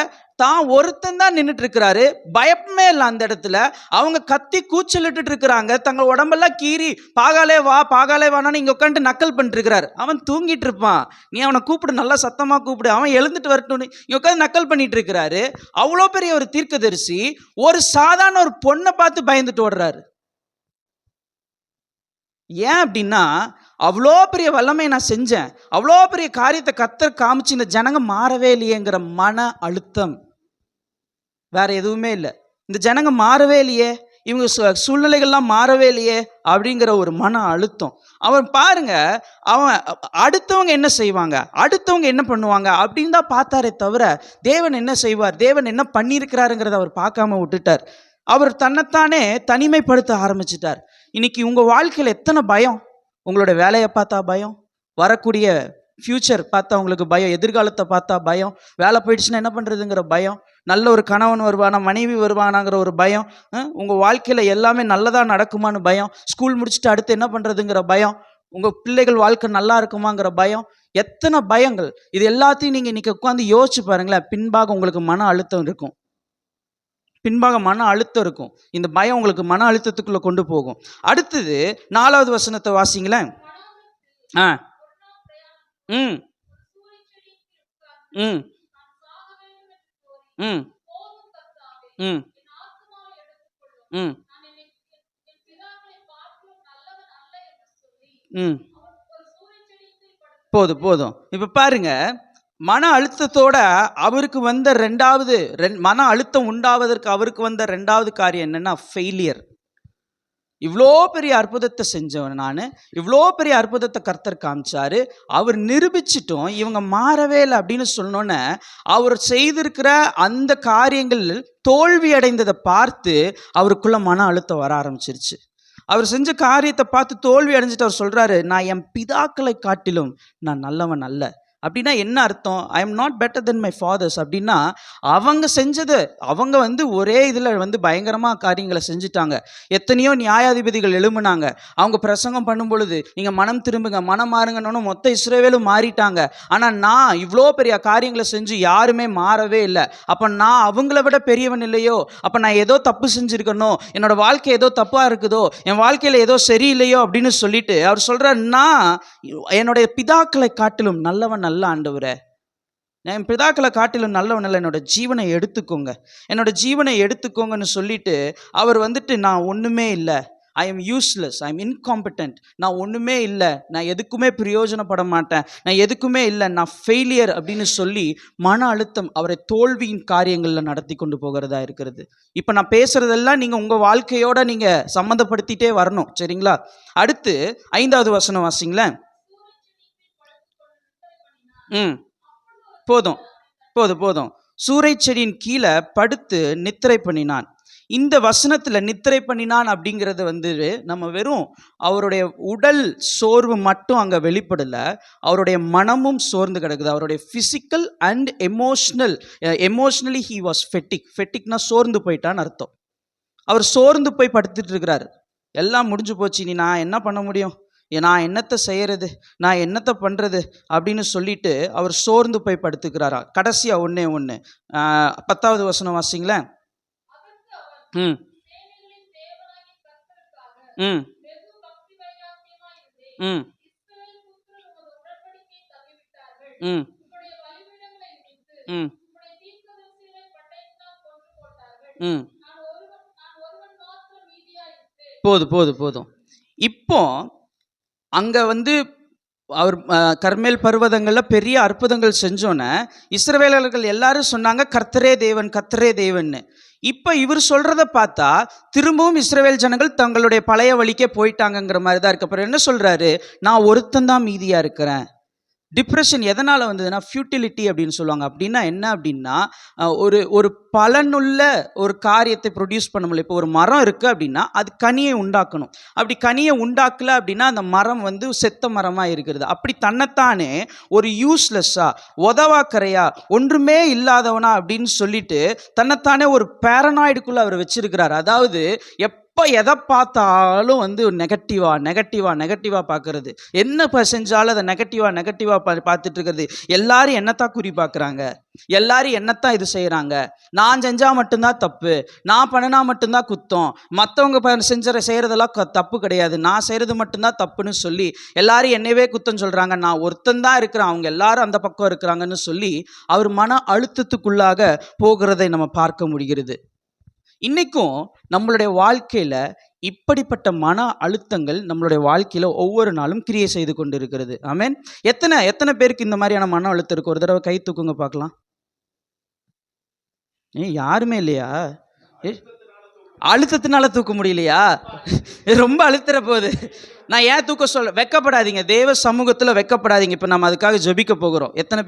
தான் ஒருத்தன் தான் நின்றுட்டு இருக்கிறாரு. பயமே இல்லை அந்த இடத்துல. அவங்க கத்தி கூச்சலிட்டு இருக்கிறாங்க, தங்கள் உடம்பெல்லாம் கீறி பாகாலே வா பாகாலே வானான்னு இங்கே உட்காந்துட்டு நக்கல் பண்ணிட்டு இருக்கிறாரு. அவன் தூங்கிட்டு இருப்பான், நீ அவனை கூப்பிடு, நல்லா சத்தமாக கூப்பிடு, அவன் எழுந்துட்டு வரட்டும்னு இங்கே உட்காந்து நக்கல் பண்ணிட்டு இருக்கிறாரு. அவ்வளோ பெரிய ஒரு தீர்க்கதரிசி ஒரு சாதாரண ஒரு பொண்ணை பார்த்து பயந்துட்டு ஓடுறாரு. ஏன் அப்படின்னா, அவ்வளோ பெரிய வல்லமை நான் செஞ்சேன், அவ்வளோ பெரிய காரியத்தை கர்த்தர் காமிச்சு இந்த ஜனங்க மாறவே இல்லையேங்கிற மன அழுத்தம். வேற எதுவுமே இல்லை. இந்த ஜனங்க மாறவே இல்லையே, இவங்க சூழ்நிலைகள்லாம் மாறவே இல்லையே அப்படிங்கிற ஒரு மன அழுத்தம். அவன் பாருங்க, அவன் அடுத்தவங்க என்ன செய்வாங்க, அடுத்தவங்க என்ன பண்ணுவாங்க அப்படின்னு தான் பார்த்தாரே தவிர தேவன் என்ன செய்வார், தேவன் என்ன பண்ணியிருக்கிறாருங்கிறத அவர் பார்க்காம விட்டுட்டார். அவர் தன்னைத்தானே தனிமைப்படுத்த ஆரம்பிச்சிட்டார். இன்னைக்கு உங்கள் வாழ்க்கையில் எத்தனை பயம், உங்களோட வேலையை பார்த்தா பயம், வரக்கூடிய ஃப்யூச்சர் பார்த்தா உங்களுக்கு பயம், எதிர்காலத்தை பார்த்தா பயம், வேலை போயிடுச்சுன்னா என்ன பண்ணுறதுங்கிற பயம், நல்ல ஒரு கணவன் வருவானா மனைவி வருவானாங்கிற ஒரு பயம், உங்கள் வாழ்க்கையில் எல்லாமே நல்லதாக நடக்குமான்னு பயம், ஸ்கூல் முடிச்சுட்டு அடுத்து என்ன பண்ணுறதுங்கிற பயம், உங்கள் பிள்ளைகள் வாழ்க்கை நல்லா இருக்குமாங்கிற பயம், எத்தனை பயங்கள். இது எல்லாத்தையும் நீங்கள் இன்றைக்கி உட்காந்து யோசிச்சு பாருங்களேன். பின்பாக உங்களுக்கு மன அழுத்தம் இருக்கும், பின்பாக மன அழுத்தம் இருக்கும். இந்த பயம் உங்களுக்கு மன அழுத்தத்துக்குள்ளே கொண்டு போகும். அடுத்தது 4வது வசனத்தை வாசிங்களேன். ம் ம் ம் ம் ம் ம் போதும். இப்போ பாருங்க, மன அழுத்தத்தோட அவருக்கு வந்த மன அழுத்தம் உண்டாவதற்கு அவருக்கு வந்த 2வது காரியம் என்னன்னா ஃபெயிலியர். இவ்வளோ பெரிய அற்புதத்தை செஞ்சவன் நான், இவ்வளோ பெரிய அற்புதத்தை கர்த்தர் காமிச்சாரு, அவர் நிரூபிச்சிட்டோம், இவங்க மாறவே இல்லை அப்படின்னு சொன்னோன்னே அவர் செய்திருக்கிற அந்த காரியங்கள் தோல்வி அடைந்ததை பார்த்து அவருக்குள்ள மன அழுத்தம் வர ஆரம்பிச்சிருச்சு. அவர் செஞ்ச காரியத்தை பார்த்து தோல்வி அடைஞ்சிட்டு அவர் சொல்றாரு, நான் என் பிதாக்களை காட்டிலும் நான் நல்லவன் அல்ல. அப்படின்னா என்ன அர்த்தம்? I am not better then my fathers. அப்படின்னா அவங்க செஞ்சது, அவங்க ஒரே இதில் பயங்கரமாக காரியங்களை செஞ்சுட்டாங்க. எத்தனையோ நியாயாதிபதிகள் எழும்புனாங்க, அவங்க பிரசங்கம் பண்ணும் பொழுது நீங்கள் மனம் திரும்புங்க மனம் மாறுங்கன்னு மொத்த இஸ்ரவேலும் மாறிட்டாங்க. ஆனால் நான் இவ்வளோ பெரிய காரியங்களை செஞ்சு யாருமே மாறவே இல்லை. அப்போ நான் அவங்கள விட பெரியவன் இல்லையோ? அப்போ நான் ஏதோ தப்பு செஞ்சுருக்கணும், என்னோடய வாழ்க்கை ஏதோ தப்பாக இருக்குதோ, என் வாழ்க்கையில் ஏதோ சரியில்லையோ அப்படின்னு சொல்லிட்டு அவர் சொல்கிறார், நான் என்னுடைய பிதாக்களை காட்டிலும் நல்லவன் நல்ல ஆண்டவரே, என் பிதாக்களை காட்டிலும் நல்லவன் நல்ல, என்னோட ஜீவனை எடுத்துக்கோங்கன்னு சொல்லிட்டு அவர் நான் ஒன்றுமே இல்லை, I am useless, I am incompetent, நான் ஒன்றுமே இல்லை, நான் எதுக்குமே பிரயோஜனப்பட மாட்டேன், நான் எதுக்குமே இல்லை, நான் ஃபெயிலியர் அப்படின்னு சொல்லி மன அழுத்தம் அவரை தோல்வியின் காரியங்களில் நடத்தி கொண்டு போகிறதா இருக்கிறது. இப்போ நான் பேசுகிறதெல்லாம் நீங்கள் உங்கள் வாழ்க்கையோட நீங்கள் சம்மந்தப்படுத்திட்டே வரணும், சரிங்களா? அடுத்து 5வது வசனம் வாசிங்களேன். போதும். சூரை செடியின் கீழே படுத்து நித்திரை பண்ணினான். இந்த வசனத்தில் நித்திரை பண்ணினான் அப்படிங்கிறது நம்ம வெறும் அவருடைய உடல் சோர்வு மட்டும் அங்கே வெளிப்படலை, அவருடைய மனமும் சோர்ந்து கிடக்குது. அவருடைய physical and emotionally he was ஃபெட்டிக்னா சோர்ந்து போயிட்டான்னு அர்த்தம். அவர் சோர்ந்து போய் படுத்துட்டு இருக்கிறார். எல்லாம் முடிஞ்சு போச்சு, நீ நான் என்ன பண்ண முடியும், நான் என்னத்தை செய்கிறது, நான் என்னத்தை பண்ணுறது அப்படின்னு சொல்லிட்டு அவர் சோர்ந்து போய் படுத்துக்கிறாரா. கடைசியாக ஒன்று 10வது வசனம் வாசிங்களேன். ம் ம் ம் ம் ம் ம் போதும். இப்போ அங்கே அவர் கர்மேல் பர்வதங்களில் பெரிய அற்புதங்கள் செஞ்சோன்னே இஸ்ரவேலர்கள் எல்லாரும் சொன்னாங்க கர்த்தரே தேவன், கர்த்தரே தேவன்னு. இப்போ இவர் சொல்கிறத பார்த்தா திரும்பவும் இஸ்ரவேல் ஜனங்கள் தங்களுடைய பழைய வழிக்கே போயிட்டாங்கங்கிற மாதிரி தான் இருக்கு. அப்புறம் என்ன சொல்கிறாரு, நான் ஒருத்தந்தான் மீதியாக இருக்கிறேன். டிப்ரெஷன் எதனால் வந்ததுன்னா ஃபியூட்டிலிட்டி அப்படின்னு சொல்லுவாங்க. அப்படின்னா என்ன அப்படின்னா, ஒரு ஒரு பலனுள்ள ஒரு காரியத்தை ப்ரொடியூஸ் பண்ண முடியல. இப்போ ஒரு மரம் இருக்குது அப்படின்னா அது கனியை உண்டாக்கணும். அப்படி கனியை உண்டாக்கலை அப்படின்னா அந்த மரம் வந்து செத்த மரமாக இருக்கிறது. அப்படி தன்னைத்தானே ஒரு யூஸ்லெஸ்ஸாக, உதவாக்கரையா, ஒன்றுமே இல்லாதவனா அப்படின்னு சொல்லிட்டு தன்னைத்தானே ஒரு பேரனாய்டுக்குள்ளே அவர் வச்சிருக்கிறார். அதாவது எப்போ எதை பார்த்தாலும் வந்து நெகட்டிவாக பார்க்கறது. என்ன செஞ்சாலும் அதை நெகட்டிவாக பார்த்துட்டு இருக்கிறது. எல்லாரும் என்னத்தான் குறி பார்க்குறாங்க, எல்லாரும் என்னத்தான் இது செய்கிறாங்க, நான் செஞ்சால் மட்டும்தான் தப்பு, நான் பண்ணினா மட்டும்தான் குத்தம், மற்றவங்க செய்கிறதெல்லாம் தப்பு கிடையாது, நான் செய்கிறது மட்டும்தான் தப்புன்னு சொல்லி எல்லாரும் என்னையவே குத்தம் சொல்கிறாங்க, நான் ஒருத்தந்தான் இருக்கிறேன், அவங்க எல்லாரும் அந்த பக்கம் இருக்கிறாங்கன்னு சொல்லி அவர் மன அழுத்தத்துக்குள்ளாக போகிறதை நம்ம பார்க்க முடிகிறது. இன்றைக்கும் நம்மளுடைய வாழ்க்கையில் இப்படிப்பட்ட மன அழுத்தங்கள் நம்மளுடைய வாழ்க்கையில் ஒவ்வொரு நாளும் கிரியை செய்து கொண்டு இருக்கிறது. ஆமென். எத்தனை பேருக்கு இந்த மாதிரியான மன அழுத்தம் இருக்கு? ஒரு தடவை கை தூக்குங்க பார்க்கலாம். யாருமே இல்லையா? அழுத்தத்தினால தூக்க முடியலையா? ரொம்ப அழுத்துற போகுது. நான் ஏன் தூக்க சொல்ல, வெக்கப்படாதீங்க, தேவ சமூகத்தில் வெக்கப்படாதீங்க. இப்போ நம்ம அதுக்காக ஜெபிக்க போகிறோம். எத்தனை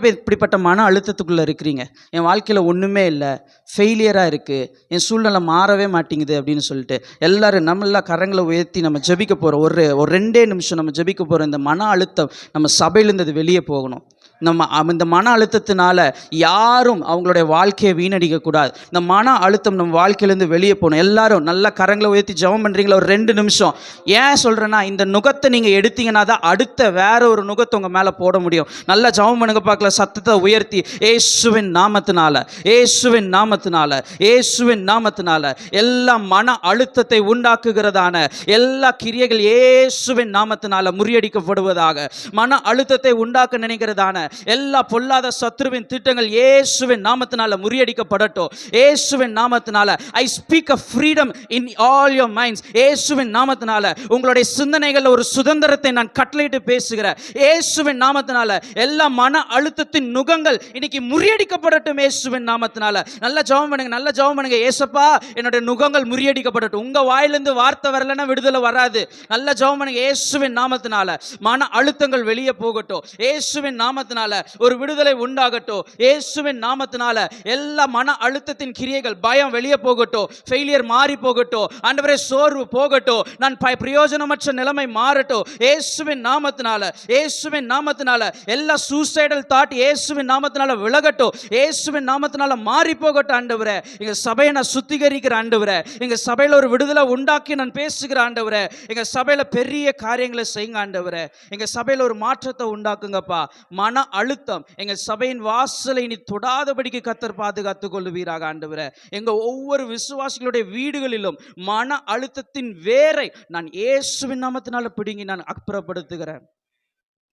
பேர் இப்படிப்பட்ட மன அழுத்தத்துக்குள்ளே இருக்கிறீங்க? என் வாழ்க்கையில் ஒன்றுமே இல்லை, ஃபெயிலியராக இருக்குது, என் சூழ்நிலை மாறவே மாட்டேங்குது அப்படின்னு சொல்லிட்டு எல்லாரும் நம்மளாம் கரங்களை உயர்த்தி நம்ம ஜெபிக்க போகிறோம். ஒரு 2 நிமிஷம் நம்ம ஜெபிக்க போகிறோம். இந்த மன அழுத்தம் நம்ம சபையிலேருந்து அது வெளியே போகணும். நம்ம இந்த மன அழுத்தத்தினால யாரும் அவங்களுடைய வாழ்க்கையை வீணடிக்கக்கூடாது. இந்த மன அழுத்தம் நம்ம வாழ்க்கையிலேருந்து வெளியே போகணும். எல்லாரும் நல்லா கரங்களை உயர்த்தி ஜெபம் பண்ணுறீங்களா? ஒரு 2 நிமிஷம். ஏன் சொல்கிறேன்னா, இந்த நுகத்தை நீங்கள் எடுத்தீங்கன்னா தான் அடுத்த வேற ஒரு நுகத்தை உங்கள் மேலே போட முடியும். நல்லா ஜெபம் பண்ணுங்க பார்க்கல, சத்தத்தை உயர்த்தி, இயேசுவின் நாமத்தினால, இயேசுவின் நாமத்தினால, இயேசுவின் நாமத்தினால எல்லா மன அழுத்தத்தை உண்டாக்குகிறதான எல்லா கிரியைகள் இயேசுவின் நாமத்தினால முறியடிக்கப்படுவதாக. மன அழுத்தத்தை உண்டாக்க நினைக்கிறதான எல்லா பொல்லாத சத்துருவின் திட்டங்கள் இயேசுவின் நாமத்தினால முறியடிக்கப்படட்டும். இயேசுவின் நாமத்தினால I speak a freedom in all your minds. இயேசுவின் நாமத்தினால உங்களுடைய சிந்தனைகளில் ஒரு சுதந்திரத்தை நான் கட்டளையிட்டு பேசுகிறேன். இயேசுவின் நாமத்தினால எல்லா மன அழுத்தத்தின் நுகங்கள் இன்னைக்கு முறியடிக்கப்படட்டும் இயேசுவின் நாமத்தினால. நல்லா ஜெபம் பண்ணுங்க, நல்லா ஜெபம் பண்ணுங்க. இயேசப்பா, என்னுடைய நுகங்கள் முறியடிக்கப்படட்டும். உங்க வாயிலிருந்து வார்த்தை வரலன்னா விடுதலை வராது. நல்லா ஜெபம் பண்ணுங்க. இயேசுவின் நாமத்தினால மன அழுத்தங்கள் வெளியே போகட்டும். இயேசுவின் நாமத்தினால ஒரு விடுதலை உண்டாகட்டும். இயேசுவின் நாமத்தினால எல்லா மன அழுத்தத்தின் கிரியைகள், பயம் வெளியே போகட்டும். ஃபெயிலியர் மாறி போகட்டும். ஆண்டவரே, சோர்வு போகட்டும். நான் பிரயோஜனமற்ற நிலைமை மாறட்டும் இயேசுவின் நாமத்தினால. இயேசுவின் நாமத்தினால எல்லா சூசைடல் தாட் இயேசுவின் நாமத்தினால விலகட்டும். இயேசுவின் நாமத்தினால மாறி போகட்டும். ஆண்டவரே, எங்க சபையை நான் சுத்திகரிக்கிற ஆண்டவரே, எங்க சபையில ஒரு விடுதலை உண்டாக்கி நான் பேசுகிற ஆண்டவரே, எங்க சபையில பெரிய காரியங்களை செய்யுங்க ஆண்டவரே, எங்க சபையில ஒரு மாற்றத்தை உண்டாக்குங்கப்பா. மன அழுத்தம் எங்க சபையின் வாசலை நீ தொடாதபடிக்கு கர்த்தர் பாதுகாத்துக் கொள்ளுவீராக ஆண்டவரே. எங்க ஒவ்வொரு விசுவாசிகளுடைய வீடுகளிலும் மன அழுத்தத்தின் வேரை நான் இயேசுவின் நாமத்தினால பிடுங்கி நான் அப்புறப்படுத்துகிறேன்.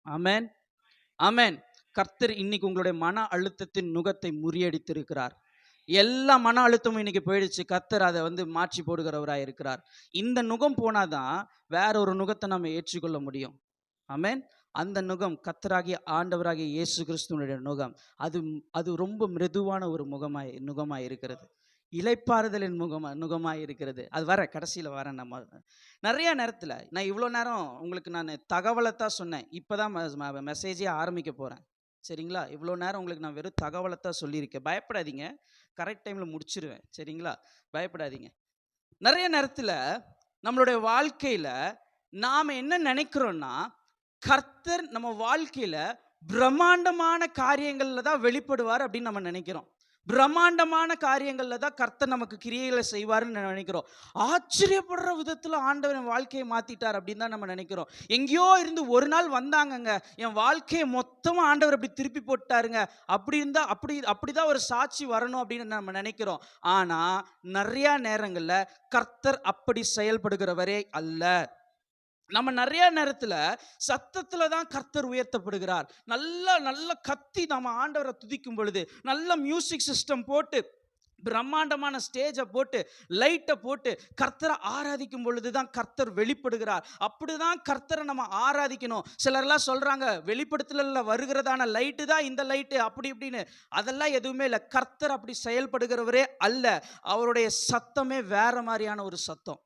ஆமென், ஆமென். கர்த்தர் இன்னைக்கு உங்களுடைய மன அழுத்தத்தின் நுகத்தை முறியடித்திருக்கிறார். எல்லா மன அழுத்தமும் இன்னைக்கு போயிடுச்சு. கர்த்தர் அதை வந்து மாற்றி போடுகிறவராக இருக்கிறார். இந்த நுகம் போனாதான் வேற ஒரு நுகத்தை நம்ம ஏற்றுக்கொள்ள முடியும். ஆமென். அந்த நுகம் கர்த்தராகிய ஆண்டவராகிய இயேசு கிறிஸ்துவனுடைய நுகம். அது ரொம்ப மிருதுவான ஒரு நுகமாய் இருக்கிறது. இளைப்பாறுதலின் நுகமாய் இருக்கிறது. அது கடைசியில் நம்ம நிறைய நேரத்தில் நான் இவ்வளோ நேரம் உங்களுக்கு நான் தகவலை தான் சொன்னேன். இப்போ தான் மெசேஜே ஆரம்பிக்க போகிறேன். சரிங்களா? இவ்வளோ நேரம் உங்களுக்கு நான் வெறும் தகவலை தான் சொல்லியிருக்கேன். பயப்படாதீங்க, கரெக்ட் டைமில் முடிச்சிருவேன். சரிங்களா? பயப்படாதீங்க. நிறைய நேரத்தில் நம்மளுடைய வாழ்க்கையில் நாம் என்ன நினைக்கிறோன்னா, கர்த்தர் நம்ம வாழ்க்கையில பிரம்மாண்டமான காரியங்கள்ல தான் வெளிப்படுவார் அப்படின்னு நம்ம நினைக்கிறோம். பிரம்மாண்டமான காரியங்கள்ல தான் கர்த்தர் நமக்கு கிரியைகளை செய்வார்னு நினைக்கிறோம். ஆச்சரியப்படுற விதத்துல ஆண்டவர் என் வாழ்க்கையை மாத்திட்டார் அப்படின்னு தான் நம்ம நினைக்கிறோம். எங்கேயோ இருந்து ஒரு நாள் வந்தாங்கங்க, என் வாழ்க்கையை மொத்தமா ஆண்டவர் அப்படி திருப்பி போட்டாருங்க, அப்படி இருந்தா அப்படிதான் ஒரு சாட்சி வரணும் அப்படின்னு நம்ம நினைக்கிறோம். ஆனா நிறைய நேரங்கள்ல கர்த்தர் அப்படி செயல்படுகிறவரே அல்ல. நம்ம நிறைய நேரத்தில் சத்தத்தில் தான் கர்த்தர் உயர்த்தப்படுகிறார். நல்ல கத்தி நம்ம ஆண்டவரை துதிக்கும் பொழுது, நல்ல மியூசிக் சிஸ்டம் போட்டு பிரம்மாண்டமான ஸ்டேஜை போட்டு லைட்டை போட்டு கர்த்தரை ஆராதிக்கும் பொழுது தான் கர்த்தர் வெளிப்படுகிறார். அப்படிதான் கர்த்தரை நம்ம ஆராதிக்கணும். சிலர்லாம் சொல்றாங்க வெளிப்படுத்தல வருகிறதான லைட்டு தான் இந்த லைட்டு அப்படி இப்படின்னு. அதெல்லாம் எதுவுமே இல்லை. கர்த்தர் அப்படி செயல்படுகிறவரே அல்ல. அவருடைய சத்தமே வேற மாதிரியான ஒரு சத்தம்.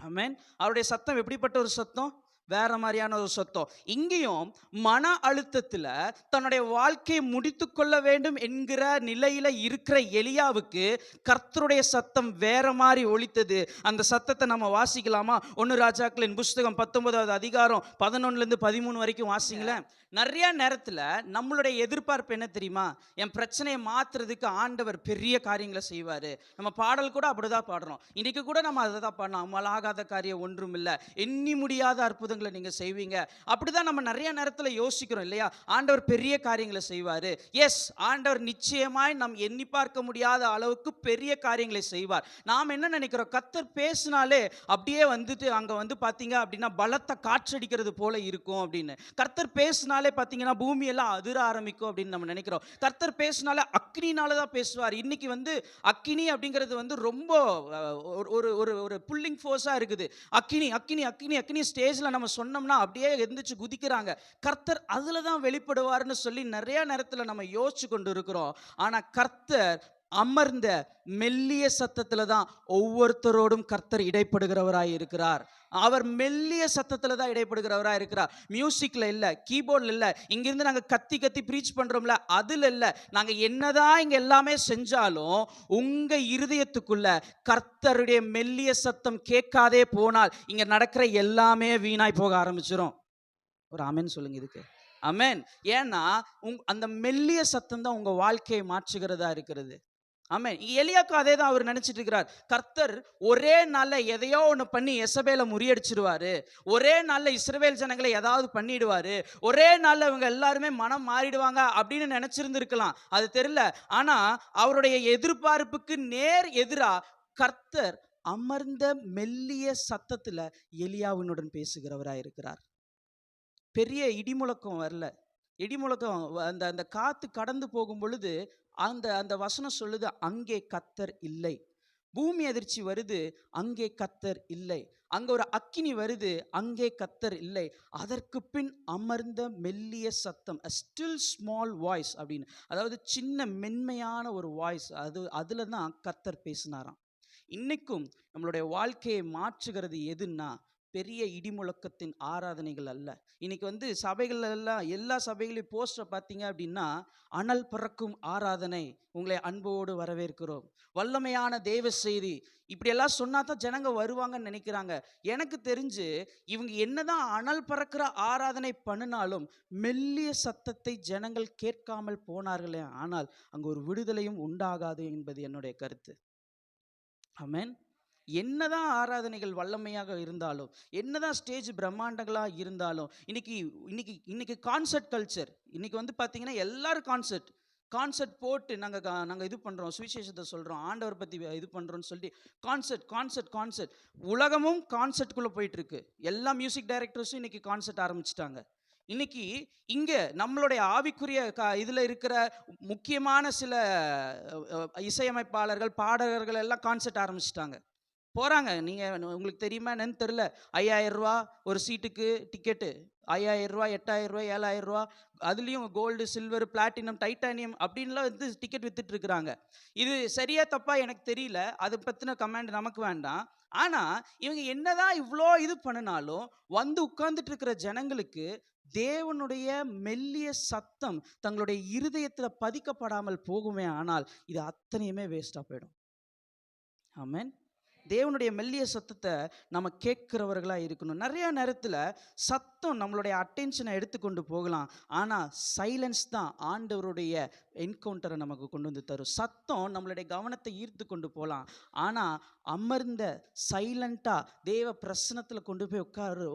ஆமென். அவருடைய சத்தம் எப்படிப்பட்ட ஒரு சத்தம்? வேற மாதிரியான ஒரு சத்தம். இங்கேயும் மன அழுத்தத்தில் தன்னுடைய வாழ்க்கையை முடித்து கொள்ள வேண்டும் என்கிற நிலையில இருக்கிற எலியாவுக்கு கர்த்தருடைய சத்தம் வேற மாதிரி ஒலித்தது. அந்த சத்தத்தை நம்ம வாசிக்கலாமா? 1 ராஜாக்களின் புஸ்தகம் 19வது அதிகாரம் 11லேருந்து 13 வரைக்கும் வாசிங்களேன். நிறைய நேரத்தில் நம்மளுடைய எதிர்பார்ப்பு என்ன தெரியுமா? என் பிரச்சனையை மாத்துறதுக்கு ஆண்டவர் பெரிய காரியங்களை செய்வார். நம்ம பாடல் கூட அப்படிதான் பாடுறோம். இன்னைக்கு கூட நம்ம அதை தான் பாடணும். அமலாகாத காரியம் ஒன்றும் இல்லை, எண்ணி முடியாத அற்புதங்களை நீங்கள் செய்வீங்க. அப்படிதான் நம்ம நிறைய நேரத்தில் யோசிக்கிறோம் இல்லையா? ஆண்டவர் பெரிய காரியங்களை செய்வார். எஸ், ஆண்டவர் நிச்சயமாய் நாம் எண்ணி பார்க்க முடியாத அளவுக்கு பெரிய காரியங்களை செய்வார். நாம் என்ன நினைக்கிறோம்? கர்த்தர் பேசினாலே அப்படியே வந்துட்டு அங்கே வந்து பார்த்தீங்க அப்படின்னா பலத்தை காற்றடிக்கிறது போல இருக்கும் அப்படின்னு. கர்த்தர் பேசினாலே பார்த்தீங்கன்னா பூமி எல்லாம் அதிர ஆரம்பிக்கும் அப்படின்னு நம்ம நினைக்கிறோம். கர்த்தர் பேசினாலே அக்னினால தான் பேசுவார். இன்னைக்கு வந்து அக்னி அப்படிங்கிறது வந்து ரொம்ப ஒரு ஒரு ஒரு புல்லிங் ஃபோர்ஸாக இருக்குது. அக்னி அக்னி அக்னி அக்னி ஸ்டேஜில் நம்ம சொன்னோம்னா அப்படியே எந்திரிச்சு குதிக்கிறாங்க. கர்த்தர் அதில் தான் வெளிப்படுவார்னு சொல்லி நிறைய நேரத்தில் நம்ம யோசிச்சு கொண்டு இருக்கிறோம். ஆனால் கர்த்தர் அமர்ந்த மெல்லிய சத்தத்தில் தான் ஒவ்வொருத்தரோடும் கர்த்தர் இடைப்படுகிறவராய் இருக்கிறார். அவர் மெல்லிய சத்தத்தில் தான் இடைப்படுகிறவராக இருக்கிறார். மியூசிக்கில் இல்லை, கீபோர்டில் இல்லை, இங்கிருந்து நாங்கள் கத்தி கத்தி ப்ரீச் பண்ணுறோம்ல அதில் இல்லை. நாங்கள் என்னதான் இங்கே எல்லாமே செஞ்சாலும் உங்கள் இருதயத்துக்குள்ள கர்த்தருடைய மெல்லிய சத்தம் கேட்காதே போனால் இங்கே நடக்கிற எல்லாமே வீணாய் போக ஆரம்பிச்சிடும். ஒரு ஆமென் சொல்லுங்க இதுக்கு. ஆமென். ஏன்னா அந்த மெல்லிய சத்தம் தான் உங்கள் வாழ்க்கையை மாற்றுகிறதா இருக்கிறது. ஆமென். எலியாக்கு அதே தான் அவர் நினைச்சிட்டு இருக்கிறார். கர்த்தர் ஒரே நாள்ல எதையோ ஒன்று பண்ணி எசபேலை முறியடிச்சிருவாரு, ஒரே நாள்ல இஸ்ரவேல் ஜனங்களை ஏதாவது பண்ணிடுவாரு, ஒரே நாள்ல இவங்க எல்லாருமே மனம் மாறிடுவாங்க அப்படின்னு நினைச்சிருந்திருக்கலாம். அது தெரியல. ஆனா அவருடைய எதிர்பார்ப்புக்கு நேர் எதிரா கர்த்தர் அமர்ந்த மெல்லிய சத்தத்துல எலியாவினுடன் பேசுகிறவராய் இருக்கிறார். பெரிய இடிமுழக்கம் வரல. இடிமுழக்கம் அந்த அந்த காத்து கடந்து போகும் பொழுது அந்த அந்த வசனம் சொல்லுது, அங்கே கர்த்தர் இல்லை. பூமி அதிர்ச்சி வருது, அங்கே கர்த்தர் இல்லை. அங்க ஒரு அக்கினி வருது, அங்கே கர்த்தர் இல்லை. அதற்கு பின் அமர்ந்த மெல்லிய சத்தம், a still small voice அப்படின்னு, அதாவது சின்ன மென்மையான ஒரு வாய்ஸ். அதுல தான் கர்த்தர் பேசினாராம். இன்னைக்கும் நம்மளுடைய வாழ்க்கையை மாற்றுகிறது எதுன்னா பெரிய இடிமுழக்கத்தின் ஆராதனைகள் அல்ல. இன்னைக்கு வந்து சபைகள் எல்லாம் எல்லா சபைகளையும் போஸ்டர் பார்த்தீங்க அப்படின்னா அனல் பறக்கும் ஆராதனை, உங்களை அன்போடு வரவேற்கிறோம், வல்லமையான தேவ செய்தி, இப்படியெல்லாம் சொன்னா தான் ஜனங்க வருவாங்கன்னு நினைக்கிறாங்க. எனக்கு தெரிஞ்சு இவங்க என்னதான் அனல் பறக்கிற ஆராதனை பண்ணினாலும் மெல்லிய சத்தத்தை ஜனங்கள் கேட்காமல் போனார்களே ஆனால் அங்கு ஒரு விடுதலையும் உண்டாகாது என்பது என்னுடைய கருத்து. ஆமென். என்னதான் ஆராதனைகள் வல்லமையாக இருந்தாலும், என்னதான் ஸ்டேஜ் பிரம்மாண்டங்களாக இருந்தாலும், இன்னைக்கு இன்னைக்கு இன்னைக்கு கான்சர்ட் கல்ச்சர். இன்னைக்கு வந்து பார்த்தீங்கன்னா எல்லாரும் கான்சர்ட் போட்டு நாங்கள் இது பண்ணுறோம், சுவிசேஷத்தை சொல்கிறோம், ஆண்டவர் பற்றி இது பண்ணுறோன்னு சொல்லி கான்சர்ட் உலகமும் கான்சர்ட்குள்ளே போயிட்டுருக்கு. எல்லா மியூசிக் டைரக்டர்ஸும் இன்னைக்கு கான்சர்ட் ஆரம்பிச்சிட்டாங்க. இன்னைக்கு இங்கே நம்மளுடைய ஆவிக்குரிய இதில் இருக்கிற முக்கியமான சில இசையமைப்பாளர்கள், பாடகர்கள் எல்லாம் கான்சர்ட் ஆரம்பிச்சிட்டாங்க, போகிறாங்க. நீங்கள் உங்களுக்கு தெரியுமா என்னன்னு தெரில, 5000 ரூபா ஒரு சீட்டுக்கு டிக்கெட்டு, 5000 ரூபா, 8000 ரூபா, 7000 ரூபா, அதுலேயும் கோல்டு, சில்வர், பிளாட்டினம், டைட்டானியம் அப்படின்லாம் வந்து டிக்கெட் வித்துட்ருக்குறாங்க. இது சரியா தப்பா எனக்கு தெரியல, அதை பற்றின கமெண்ட் நமக்கு வேண்டாம். ஆனால் இவங்க என்னதான் இவ்வளோ இது பண்ணினாலும் வந்து உட்கார்ந்துட்டு இருக்கிற ஜனங்களுக்கு தேவனுடைய மெல்லிய சத்தம் தங்களுடைய இருதயத்தில் பதிக்கப்படாமல் போகுமே ஆனால் இது அத்தனையுமே வேஸ்ட்டாக போயிடும். ஆமென். தேவனுடைய மெல்லிய சத்தத்தை நம்ம கேட்குறவர்களாக இருக்கணும். நிறைய நேரத்தில் சத்தம் நம்மளுடைய அட்டென்ஷனை எடுத்துக்கொண்டு போகலாம், ஆனால் சைலன்ஸ் தான் ஆண்டவருடைய என்கவுண்டரை நமக்கு கொண்டு வந்து தரும். சத்தம் நம்மளுடைய கவனத்தை ஈர்த்து கொண்டு போகலாம், ஆனால் அமர்ந்த சைலண்ட்டாக தேவ பிரசனத்தில் கொண்டு போய்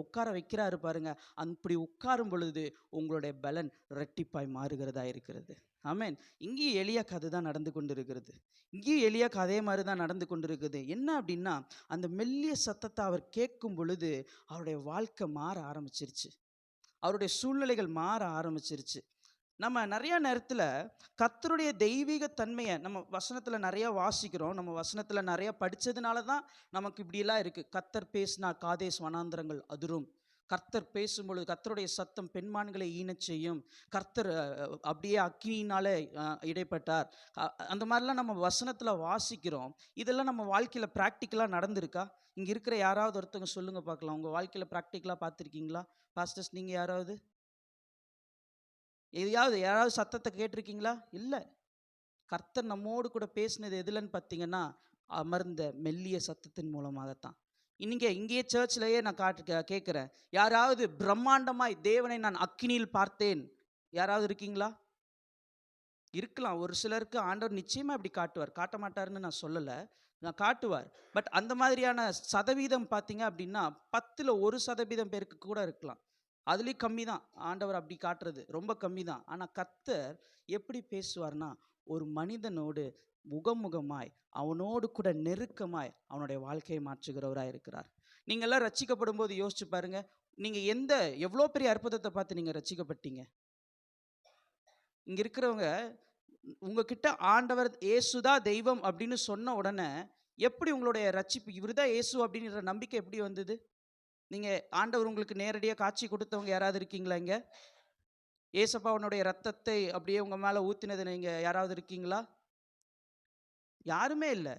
உட்கார வைக்கிறாரு பாருங்க. அப்படி உட்காரும் பொழுது உங்களுடைய பலன் இரட்டிப்பாய் மாறுகிறதா இருக்கிறது. ஆமென். இங்கேயும் எலியாக்கு அதுதான் நடந்து கொண்டு இருக்கிறது. இங்கேயும் எலியாக்கு அதே மாதிரி தான் நடந்து கொண்டு இருக்குது. என்ன அப்படின்னா அந்த மெல்லிய சத்தத்தை அவர் கேட்கும் பொழுது அவருடைய வாழ்க்கை மாற ஆரம்பிச்சிருச்சு, அவருடைய சூழ்நிலைகள் மாற ஆரம்பிச்சிருச்சு. நம்ம நிறைய நேரத்தில் கர்த்தருடைய தெய்வீக தன்மையை நம்ம வசனத்தில் நிறைய வாசிக்கிறோம், நம்ம வசனத்தில் நிறைய படித்ததுனால தான் நமக்கு இப்படியெல்லாம் இருக்குது. கர்த்தர் பேசினா காதேஸ் வனாந்தரங்கள் அதிரும், கர்த்தர் பேசும்பொழுது கர்த்தருடைய சத்தம் பெண்மான்களை ஈனச் செய்யும், கர்த்தர் அப்படியே அக்கினியினாலே இடைப்பட்டார். அந்த மாதிரிலாம் நம்ம வசனத்தில் வாசிக்கிறோம். இதெல்லாம் நம்ம வாழ்க்கையில் ப்ராக்டிக்கலாக நடந்திருக்கா? இங்கே இருக்கிற யாராவது ஒருத்தவங்க சொல்லுங்கள் பார்க்கலாம், உங்கள் வாழ்க்கையில் ப்ராக்டிக்கலாக பார்த்துருக்கீங்களா? பாஸ்டர்ஸ் நீங்கள் யாராவது யாராவது சத்தத்தை கேட்டிருக்கீங்களா? இல்லை. கர்த்தர் நம்மோடு கூட பேசினது எதுலன்னு பார்த்தீங்கன்னா, அமர்ந்த மெல்லிய சத்தத்தின் மூலமாகத்தான். இங்கேயே சர்ச்லயே நான் கேட்குறேன், யாராவது பிரம்மாண்டமாய் தேவனை நான் அக்கினியில் பார்த்தேன் யாராவது இருக்கீங்களா? இருக்கலாம். ஒரு சிலருக்கு ஆண்டவர் நிச்சயமா இப்படி காட்டுவார், காட்ட மாட்டாருன்னு நான் சொல்லலை, நான் காட்டுவார். பட் அந்த மாதிரியான சதவீதம் பார்த்தீங்க அப்படின்னா 10ல் 1% பேருக்கு கூட இருக்கலாம். அதுலேயும் கம்மி தான் ஆண்டவர் அப்படி காட்டுறது, ரொம்ப கம்மி தான். ஆனால் கர்த்தர் எப்படி பேசுவார்னா, ஒரு மனிதனோடு முகமுகமாய் அவனோடு கூட நெருக்கமாய் அவனுடைய வாழ்க்கையை மாற்றுகிறவராக இருக்கிறார். நீங்கள்லாம் ரட்சிக்கப்படும் போது யோசிச்சு பாருங்க, நீங்கள் எவ்வளோ பெரிய அற்புதத்தை பார்த்து நீங்கள் ரட்சிக்கப்பட்டீங்க? இங்கே இருக்கிறவங்க உங்ககிட்ட ஆண்டவர் ஏசுதான் தெய்வம் அப்படின்னு சொன்ன உடனே எப்படி உங்களுடைய ரட்சிப்பு, இவர் தான் ஏசு அப்படின்ற நம்பிக்கை எப்படி வந்தது? நீங்கள் ஆண்டவர் உங்களுக்கு நேரடியாக காட்சி கொடுத்தவங்க யாராவது இருக்கீங்களா? இங்கே ஏசப்பாவனுடைய ரத்தத்தை அப்படியே உங்கள் மேலே ஊற்றினது நீங்கள் யாராவது இருக்கீங்களா? யாருமே இல்லை.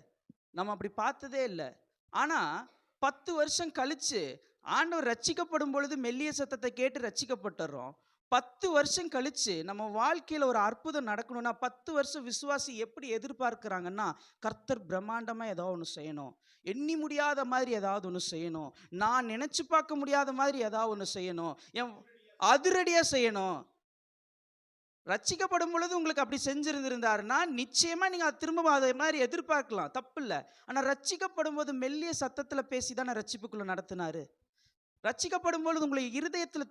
நம்ம அப்படி பார்த்ததே இல்லை. ஆனால் 10 வருஷம் கழித்து ஆண்டவர் ரட்சிக்கப்படும் பொழுது மெல்லிய சத்தத்தை கேட்டு ரட்சிக்கப்பட்டுறோம். 10 வருஷம் கழித்து நம்ம வாழ்க்கையில் ஒரு அற்புதம் நடக்கணும்னா 10 வருஷம் விசுவாசி எப்படி எதிர்பார்க்குறாங்கன்னா, கர்த்தர் பிரம்மாண்டமாக ஏதோ ஒன்று செய்யணும், எண்ணி முடியாத மாதிரி ஏதாவது ஒன்று செய்யணும், நான் நினச்சி பார்க்க முடியாத மாதிரி ஏதாவது ஒன்று செய்யணும், அதிரடியாக செய்யணும். ரட்சிக்கப்படும் பொழுது உங்களுக்கு அப்படி செஞ்சிருந்திருந்தாருன்னா நிச்சயமா நீங்க திரும்ப அதை மாதிரி எதிர்பார்க்கலாம், தப்பு இல்லை. ஆனால் ரட்சிக்கப்படும் போது மெல்லிய சத்தத்தில் பேசி தானே ரட்சிப்புக்குள்ள நடத்தினாரு. ரட்சிக்கப்படும் பொழுது உங்களுக்கு இருதயத்தில்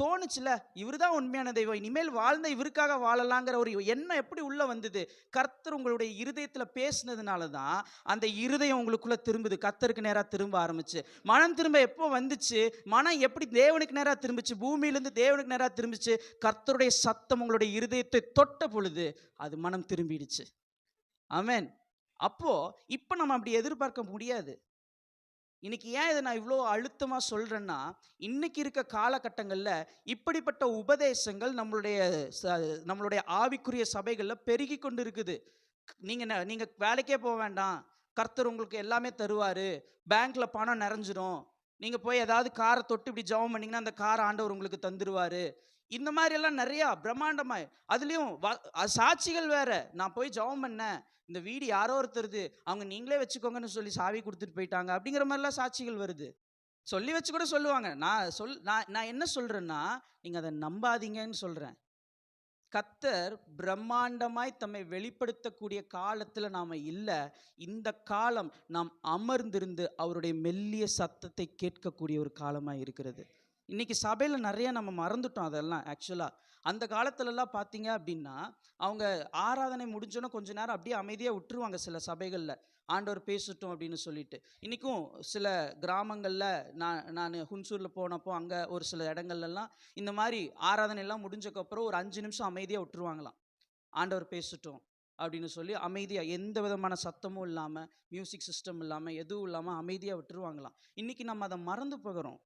தோணுச்சுல, இவர் தான் உண்மையான தெய்வம், இனிமேல் வாழ்ந்த இவருக்காக வாழலாங்கிற ஒரு எண்ணம் எப்படி உள்ள வந்தது? கர்த்தர் உங்களுடைய இருதயத்தில் பேசினதுனால தான் அந்த இருதயம் உங்களுக்குள்ள திரும்புது, கர்த்தருக்கு நேராக திரும்ப ஆரம்பிச்சு. மனம் திரும்ப எப்போ வந்துச்சு? மனம் எப்படி தேவனுக்கு நேராக திரும்பிச்சு? பூமியிலேருந்து தேவனுக்கு நேராக திரும்பிச்சு. கர்த்தருடைய சத்தம் உங்களுடைய இருதயத்தை தொட்ட பொழுது அது மனம் திரும்பிடுச்சு. ஆமென். அப்போ இப்போ நம்ம அப்படி எதிர்பார்க்க முடியாது. இன்னைக்கு ஏன் இதை நான் இவ்வளோ அழுத்தமாக சொல்கிறேன்னா, இன்னைக்கு இருக்க காலகட்டங்களில் இப்படிப்பட்ட உபதேசங்கள் நம்மளுடைய ஆவிக்குரிய சபைகளில் பெருகி கொண்டு இருக்குது. நீங்கள் வேலைக்கே போக வேண்டாம், கர்த்தர் உங்களுக்கு எல்லாமே தருவார், பேங்க்கில் பணம் நிறைஞ்சிரும், நீங்கள் போய் ஏதாவது காரை தொட்டு இப்படி ஜெபம் பண்ணிங்கன்னா அந்த காரை ஆண்டவர் உங்களுக்கு தந்துடுவார். இந்த மாதிரியெல்லாம் நிறையா பிரம்மாண்டமாய், அதுலேயும் சாட்சிகள் வேற. நான் போய் ஜெபம் பண்ணேன், இந்த வீடு யாரோ ஒருத்தருது, அவங்க நீங்களே வச்சுக்கோங்கன்னு சொல்லி சாவி கொடுத்துட்டு போயிட்டாங்க அப்படிங்கிற மாதிரிலாம் சாட்சிகள் வருது. சொல்லி வச்சு கூட சொல்லுவாங்க. நான் என்ன சொல்கிறேன்னா, நீங்கள் அதை நம்பாதீங்கன்னு சொல்கிறேன். கர்த்தர் பிரம்மாண்டமாய் தம்மை வெளிப்படுத்தக்கூடிய காலத்தில் நாம் இல்லை. இந்த காலம் நாம் அமர்ந்திருந்து அவருடைய மெல்லிய சத்தத்தை கேட்கக்கூடிய ஒரு காலமாக இருக்கிறது. இன்றைக்கி சபையில் நிறைய நம்ம மறந்துட்டோம் அதெல்லாம். ஆக்சுவலாக அந்த காலத்துலலாம் பார்த்தீங்க அப்படின்னா, அவங்க ஆராதனை முடிஞ்சோன்னே கொஞ்ச நேரம் அப்படியே அமைதியாக விட்டுருவாங்க சில சபைகளில், ஆண்டவர் பேசட்டும் அப்படின்னு சொல்லிட்டு. இன்றைக்கும் சில கிராமங்களில் நான் ஹுன்சூரில் போனப்போ அங்கே ஒரு சில இடங்கள்லாம் இந்த மாதிரி ஆராதனைலாம் முடிஞ்சக்கப்புறம் ஒரு 5 நிமிஷம் அமைதியாக விட்டுருவாங்களாம், ஆண்டவர் பேசட்டும் அப்படின்னு சொல்லி. அமைதியாக எந்த விதமான சத்தமும் இல்லாமல், மியூசிக் சிஸ்டம் இல்லாமல், எதுவும் இல்லாமல் அமைதியாக விட்டுருவாங்களாம். இன்றைக்கி நம்ம அதை மறந்து போகிறோம்,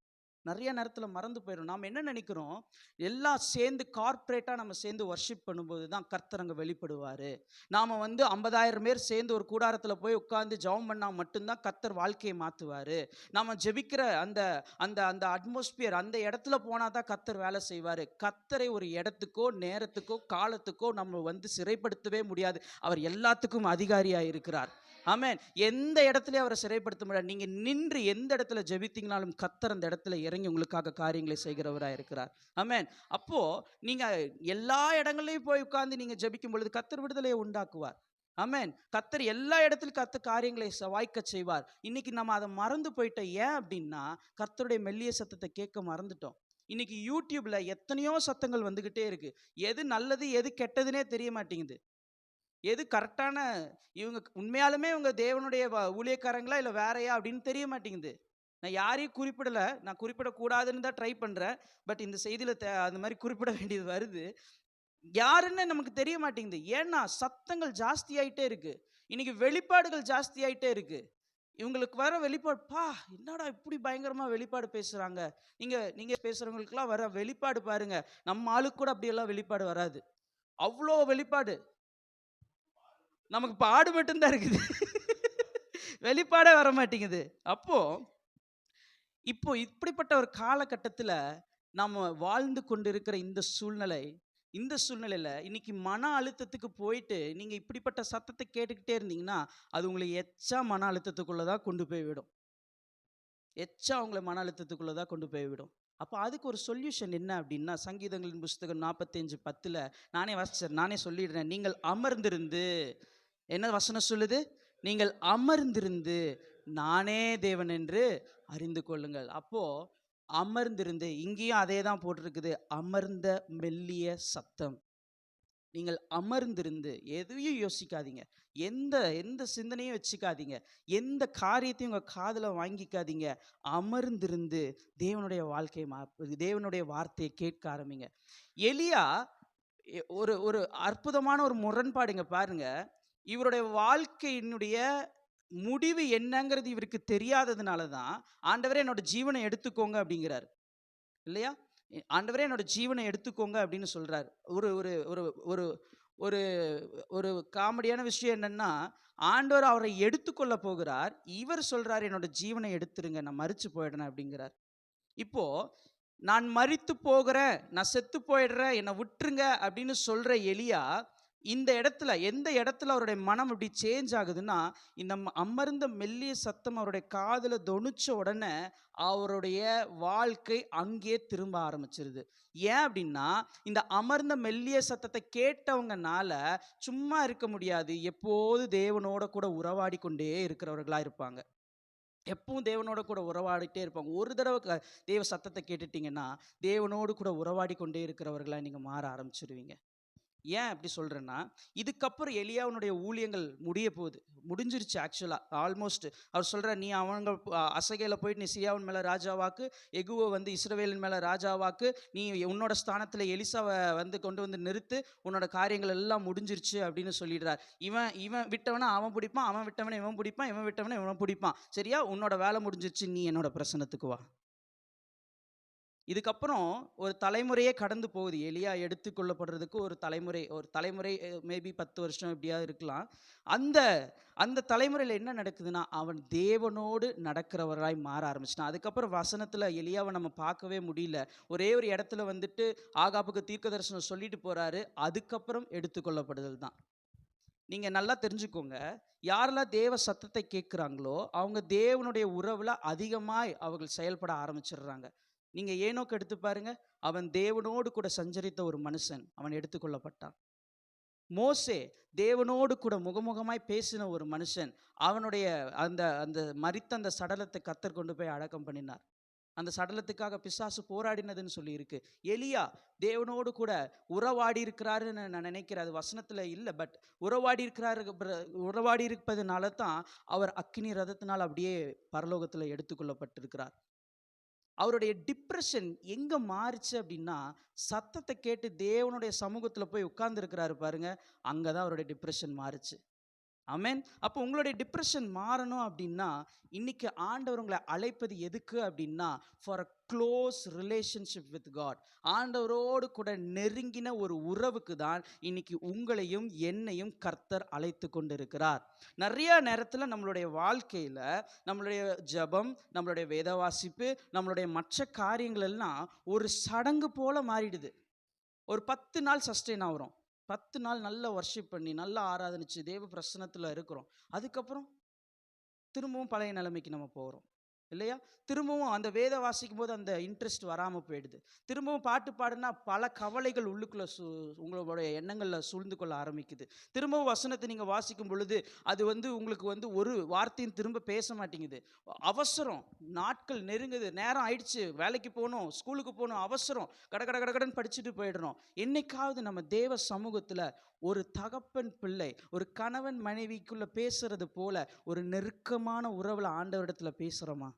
நிறைய நேரத்தில் மறந்து போயிடும். நாம் என்ன நினைக்கிறோம், எல்லாம் சேர்ந்து கார்ப்பரேட்டாக நம்ம சேர்ந்து வர்ஷிப் பண்ணும்போது தான் கர்த்தர் அங்கே வெளிப்படுவார். நாம் 50,000 பேர் சேர்ந்து ஒரு கூடாரத்தில் போய் உட்காந்து ஜெபம் பண்ணால் மட்டும்தான் கர்த்தர் வாழ்க்கையை மாற்றுவார். நாம் ஜெபிக்கிற அந்த அந்த அந்த அட்மாஸ்பியர், அந்த இடத்துல போனால் தான் கர்த்தர் வேலை செய்வார். கர்த்தரை ஒரு இடத்துக்கோ நேரத்துக்கோ காலத்துக்கோ நம்ம சிறைப்படுத்தவே முடியாது. அவர் எல்லாத்துக்கும் அதிகாரியாக இருக்கிறார். ஆமென். எந்த இடத்துலையும் அவரை சிறைப்படுத்த முடியாது. நீங்கள் நின்று எந்த இடத்துல ஜெபித்தீங்கனாலும் கர்த்தர் அந்த இடத்துல இறங்கி உங்களுக்காக காரியங்களை செய்கிறவராக இருக்கிறார். ஆமென். அப்போது நீங்கள் எல்லா இடங்கள்லையும் போய் உட்கார்ந்து நீங்கள் ஜெபிக்கும் பொழுது கர்த்தர் விடுதலையை உண்டாக்குவார். ஆமென். கர்த்தர் எல்லா இடத்துலையும் கர்த்தர் காரியங்களை வாய்க்க செய்வார். இன்னைக்கு நம்ம அதை மறந்து போயிட்டோம். ஏன் அப்படின்னா, கர்த்தருடைய மெல்லிய சத்தத்தை கேட்க மறந்துட்டோம். இன்னைக்கு யூடியூப்ல எத்தனையோ சத்தங்கள் வந்துக்கிட்டே இருக்கு. எது நல்லது எது கெட்டதுன்னே தெரிய மாட்டேங்குது. எது கரெக்டான, இவங்க உண்மையாலுமே இவங்க தேவனுடைய ஊழியக்காரங்களா இல்லை வேறையா அப்படின்னு தெரிய மாட்டேங்குது. நான் யாரையும் குறிப்பிடலை, நான் குறிப்பிடக்கூடாதுன்னு தான் ட்ரை பண்ணுறேன். பட் இந்த செய்தியில் அந்த மாதிரி குறிப்பிட வேண்டியது வருது. யாருன்னு நமக்கு தெரிய மாட்டேங்குது. ஏன்னா சத்தங்கள் ஜாஸ்தி ஆயிட்டே இருக்கு. இன்னைக்கு வெளிப்பாடுகள் ஜாஸ்தி ஆயிட்டே இருக்கு. இவங்களுக்கு வர வெளிப்பாடு, என்னடா இப்படி பயங்கரமா வெளிப்பாடு பேசுறாங்க. நீங்க நீங்க பேசுறவங்களுக்குலாம் வர வெளிப்பாடு பாருங்க. நம்ம ஆளுக்கு கூட அப்படியெல்லாம் வெளிப்பாடு வராது. அவ்வளோ வெளிப்பாடு. நமக்கு பாடு மட்டும்தான் இருக்குது. வெளிப்பாடே வர மாட்டேங்குது. அப்போ இப்போ இப்படிப்பட்ட ஒரு காலகட்டத்துல நாம வாழ்ந்து கொண்டிருக்கிற இந்த சூழ்நிலையில இன்னைக்கு மன அழுத்தத்துக்கு போயிட்டு நீங்க இப்படிப்பட்ட சத்தத்தை கேட்டுக்கிட்டே இருந்தீங்கன்னா, அது உங்களை எச்சா மன அழுத்தத்துக்குள்ள தான் கொண்டு போய் விடும். எச்சா உங்களை மன அழுத்தத்துக்குள்ள தான் கொண்டு போய் விடும். அப்ப அதுக்கு ஒரு சொல்யூஷன் என்ன அப்படின்னா, சங்கீதங்களின் புஸ்தகம் 45:10 நானே வாசிச்சேன், நானே சொல்லிடுறேன். நீங்கள் அமர்ந்திருந்து, என்ன வசனம் சொல்லுது? நீங்கள் அமர்ந்திருந்து நானே தேவன் என்று அறிந்து கொள்ளுங்கள். அப்போ அமர்ந்திருந்து, இங்கேயும் அதே தான் போட்டிருக்குது, அமர்ந்த மெல்லிய சத்தம். நீங்கள் அமர்ந்திருந்து எதையும் யோசிக்காதீங்க, எந்த எந்த சிந்தனையும் வச்சுக்காதீங்க, எந்த காரியத்தையும் உங்க காதுல வாங்கிக்காதீங்க. அமர்ந்திருந்து தேவனுடைய தேவனுடைய வார்த்தையை கேட்க ஆரம்பிங்க. எலியா ஒரு ஒரு அற்புதமான ஒரு முரண்பாடுங்க பாருங்க. இவருடைய வாழ்க்கையினுடைய முடிவு என்னங்கிறது இவருக்கு தெரியாததுனால தான் ஆண்டவரே என்னோட ஜீவனை எடுத்துக்கோங்க அப்படிங்கிறார் இல்லையா? ஆண்டவரே என்னோட ஜீவனை எடுத்துக்கோங்க அப்படின்னு சொல்றாரு. ஒரு ஒரு ஒரு ஒரு ஒரு ஒரு காமெடியான விஷயம் என்னன்னா, ஆண்டவர் அவரை எடுத்துக்கொள்ள போகிறார். இவர் சொல்றாரு என்னோட ஜீவனை எடுத்துருங்க, நான் மரிச்சு போயிடுறேன் அப்படிங்கிறார். இப்போ நான் மரித்து போகிறேன், நான் செத்து போயிடுறேன், என்னை விட்டுருங்க அப்படின்னு சொல்ற எலியா, இந்த இடத்துல எந்த இடத்துல அவருடைய மனம் இப்படி சேஞ்ச் ஆகுதுன்னா, இந்த அமர்ந்த மெல்லிய சத்தம் அவருடைய காதுல தொனிச்ச உடனே அவருடைய வாழ்க்கை அங்கேயே திரும்ப ஆரம்பிச்சிருது. ஏன் அப்படின்னா, இந்த அமர்ந்த மெல்லிய சத்தத்தை கேட்டவங்கனால சும்மா இருக்க முடியாது. எப்போது தேவனோட கூட உறவாடி கொண்டே இருக்கிறவர்களா இருப்பாங்க. எப்பவும் தேவனோட கூட உறவாடிட்டே இருப்பாங்க. ஒரு தடவை தேவ சத்தத்தை கேட்டுட்டீங்கன்னா, தேவனோடு கூட உறவாடி கொண்டே இருக்கிறவர்களா நீங்க மாற ஆரம்பிச்சிருவீங்க. ஏன் அப்படி சொல்றேன்னா, இதுக்கப்புறம் எலியாவினுடைய ஊழியங்கள் முடிஞ்சிருச்சு ஆக்சுவலா. ஆல்மோஸ்ட் அவர் சொல்றார், நீ அவங்க அசகேல போயிட்டு நீ சிரியாவின் மேல ராஜாவாக்கு, எகுவ வந்து இஸ்ரவேலின் மேல ராஜாவாக்கு, நீ உன்னோட ஸ்தானத்துல எலிசாவை வந்து கொண்டு வந்து நிறுத்து, உன்னோட காரியங்கள் எல்லாம் முடிஞ்சிருச்சு அப்படின்னு சொல்லிடுறார். இவன் இவன் விட்டவனை அவன் பிடிப்பான், அவன் விட்டவனை இவன் பிடிப்பான், இவன் விட்டவனை இவன் பிடிப்பான். சரியா, உன்னோட வேலை முடிஞ்சிருச்சு, நீ என்னோட பிரசன்னத்துக்கு வா. இதுக்கப்புறம் ஒரு தலைமுறையே கடந்து போகுது. எலியா எடுத்துக்கொள்ளப்படுறதுக்கு ஒரு தலைமுறை மேபி 10 வருஷம் எப்படியாவது இருக்கலாம். அந்த அந்த தலைமுறையில் என்ன நடக்குதுன்னா, அவன் தேவனோடு நடக்கிறவராய் மாற ஆரம்பிச்சிட்டான். அதுக்கப்புறம் வசனத்தில் எலியாவை நம்ம பார்க்கவே முடியல. ஒரே ஒரு இடத்துல வந்துட்டு ஆகாப்புக்கு தீர்க்க தரிசனம் சொல்லிட்டு போறாரு. அதுக்கப்புறம் எடுத்துக்கொள்ளப்படுதல் தான். நீங்கள் நல்லா தெரிஞ்சுக்கோங்க, யாரெல்லாம் தேவ சத்தத்தை கேட்குறாங்களோ அவங்க தேவனுடைய உறவில் அதிகமாய் அவர்கள் செயல்பட ஆரம்பிச்சிடுறாங்க. நீங்க ஏனோக்கு எடுத்து பாருங்க, அவன் தேவனோடு கூட சஞ்சரித்த ஒரு மனுஷன், அவன் எடுத்துக்கொள்ளப்பட்டான். மோசே தேவனோடு கூட முகமுகமாய் பேசின ஒரு மனுஷன், அவனுடைய அந்த அந்த மரித்த அந்த சடலத்தை கர்த்தர் கொண்டு போய் அடக்கம் பண்ணினார். அந்த சடலத்துக்காக பிசாசு போராடினதுன்னு சொல்லி இருக்கு. எலியா தேவனோடு கூட உறவாடி இருக்கிறாருன்னு நான் நினைக்கிறேன். அது வசனத்துல இல்லை, பட் உறவாடி இருப்பதுனால தான் அவர் அக்கினி ரதத்தினால் அப்படியே பரலோகத்துல எடுத்துக்கொள்ளப்பட்டிருக்கிறார். அவருடைய டிப்ரெஷன் எங்க மாறுச்சு அப்படின்னா, சத்தத்தை கேட்டு தேவனுடைய சமூகத்துல போய் உட்கார்ந்து இருக்கிறாரு பாருங்க, அங்கதான் அவருடைய டிப்ரெஷன் மாறுச்சு. ஆமென். அப்போ உங்களுடைய டிப்ரெஷன் மாறணும் அப்படின்னா, இன்னைக்கு ஆண்டவர் உங்களை அழைப்பது எதுக்கு அப்படின்னா, for a close relationship with God. ஆண்டவரோடு கூட நெருங்கின ஒரு உறவுக்கு தான் இன்னைக்கு உங்களையும் என்னையும் கர்த்தர் அழைத்து கொண்டிருக்கிறார். நிறைய நேரத்தில் நம்மளுடைய வாழ்க்கையில் நம்மளுடைய ஜெபம், நம்மளுடைய வேத வாசிப்பு, நம்மளுடைய மற்ற காரியங்கள் எல்லாம் ஒரு சடங்கு போல மாறிடுது. ஒரு 10 நாள் சஸ்டெயின் ஆகிறோம், 10 நாள் நல்லா வர்ஷிப் பண்ணி நல்லா ஆராதனிச்சு தேவ பிரசனத்தில் இருக்கிறோம். அதுக்கப்புறம் திரும்பவும் பழைய நிலைமைக்கு நம்ம போகிறோம் இல்லையா? திரும்பவும் அந்த வேத வாசிக்கும் போது அந்த இன்ட்ரெஸ்ட் வராமல் போயிடுது. திரும்பவும் பாட்டு பாடுனா பல கவலைகள் உள்ளுக்குள்ள உங்களுடைய எண்ணங்களில் சூழ்ந்து கொள்ள ஆரம்பிக்குது. திரும்பவும் வசனத்தை நீங்கள் வாசிக்கும் பொழுது அது வந்து உங்களுக்கு வந்து ஒரு வார்த்தையும் திரும்ப பேச மாட்டேங்குது. அவசரம், நாட்கள் நெருங்குது, நேரம் ஆயிடுச்சு, வேலைக்கு போகணும், ஸ்கூலுக்கு போகணும், அவசரம், கடகடன்னு படிச்சுட்டு போயிடுறோம். என்னைக்காவது நம்ம தேவ சமூகத்தில் ஒரு தகப்பன் பிள்ளை, ஒரு கணவன் மனைவிக்குள்ள பேசுறது போல ஒரு நெருக்கமான உறவுல ஆண்டவரிடத்துல பேசுறோமா?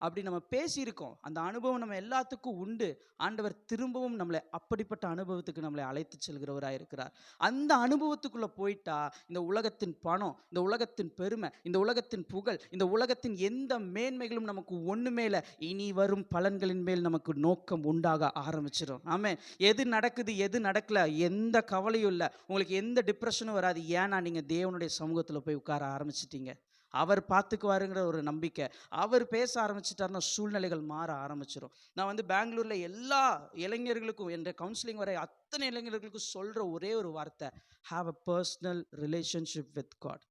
அப்படி நம்ம பேசியிருக்கோம். அந்த அனுபவம் நம்ம எல்லாத்துக்கும் உண்டு. ஆண்டவர் திரும்பவும் நம்மளை அப்படிப்பட்ட அனுபவத்துக்கு நம்மளை அழைத்து செல்கிறவராக இருக்கிறார். அந்த அனுபவத்துக்குள்ளே போயிட்டா இந்த உலகத்தின் பணம், இந்த உலகத்தின் பெருமை, இந்த உலகத்தின் புகழ், இந்த உலகத்தின் எந்த மேன்மைகளும் நமக்கு ஒன்றுமே இல்லை. இனி வரும் பலன்களின் மேல் நமக்கு நோக்கம் உண்டாக ஆரம்பிச்சிடும். ஆமென். எது நடக்குது எது நடக்கல எந்த கவலையும் இல்லை, உங்களுக்கு எந்த டிப்ரெஷனும் வராது. ஏன்னா நீங்கள் தேவனுடைய சமூகத்தில் போய் உட்கார ஆரம்பிச்சிட்டீங்க. அவர் பார்த்துக்குவாருங்கிற ஒரு நம்பிக்கை. அவர் பேச ஆரம்பிச்சிட்டாருன்னா சூழ்நிலைகள் மாற ஆரம்பிச்சிடும். நான் வந்து பெங்களூரில் எல்லா இளைஞர்களுக்கும், என்ற கவுன்சிலிங் வரை அத்தனை இளைஞர்களுக்கும் சொல்கிற ஒரே ஒரு வார்த்தை, have a personal relationship with God.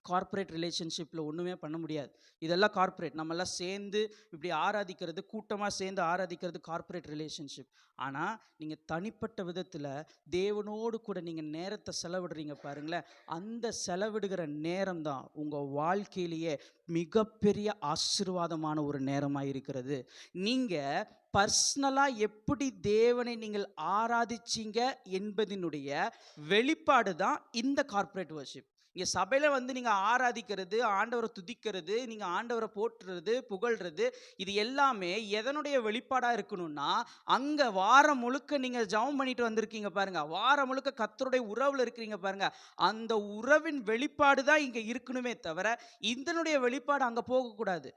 Corporate ரிலேஷன்ஷிப்பில் ஒன்றுமே பண்ண முடியாது. இதெல்லாம் கார்ப்பரேட், நம்மெல்லாம் சேர்ந்து இப்படி ஆராதிக்கிறது, கூட்டமாக சேர்ந்து ஆராதிக்கிறது கார்ப்பரேட் ரிலேஷன்ஷிப். ஆனால் நீங்கள் தனிப்பட்ட விதத்தில் தேவனோடு கூட நீங்கள் நேரத்தை செலவிடுறீங்க பாருங்களேன், அந்த செலவிடுகிற நேரம் தான் உங்கள் வாழ்க்கையிலேயே மிகப்பெரிய ஆசீர்வாதமான ஒரு நேரமாக இருக்கிறது. நீங்கள் பர்சனலாக எப்படி தேவனை நீங்கள் ஆராதிச்சிங்க என்பதனுடைய வெளிப்பாடு தான் இந்த கார்ப்பரேட் வர்ஷிப். இங்கே சபையில் வந்து நீங்கள் ஆராதிக்கிறது, ஆண்டவரை துதிக்கிறது, நீங்கள் ஆண்டவரை போற்றுறது, புகழ்றது, இது எல்லாமே எதனுடைய வெளிப்பாடாக இருக்கணும்னா, அங்கே வாரம் முழுக்க நீங்கள் ஜெபம் பண்ணிட்டு வந்திருக்கீங்க பாருங்க, வாரம் முழுக்க கர்த்தருடைய உறவில் இருக்கிறீங்க பாருங்க, அந்த உறவின் வெளிப்பாடு தான் இங்கே இருக்கணுமே தவிர இதனுடைய வெளிப்பாடு அங்கே போகக்கூடாது.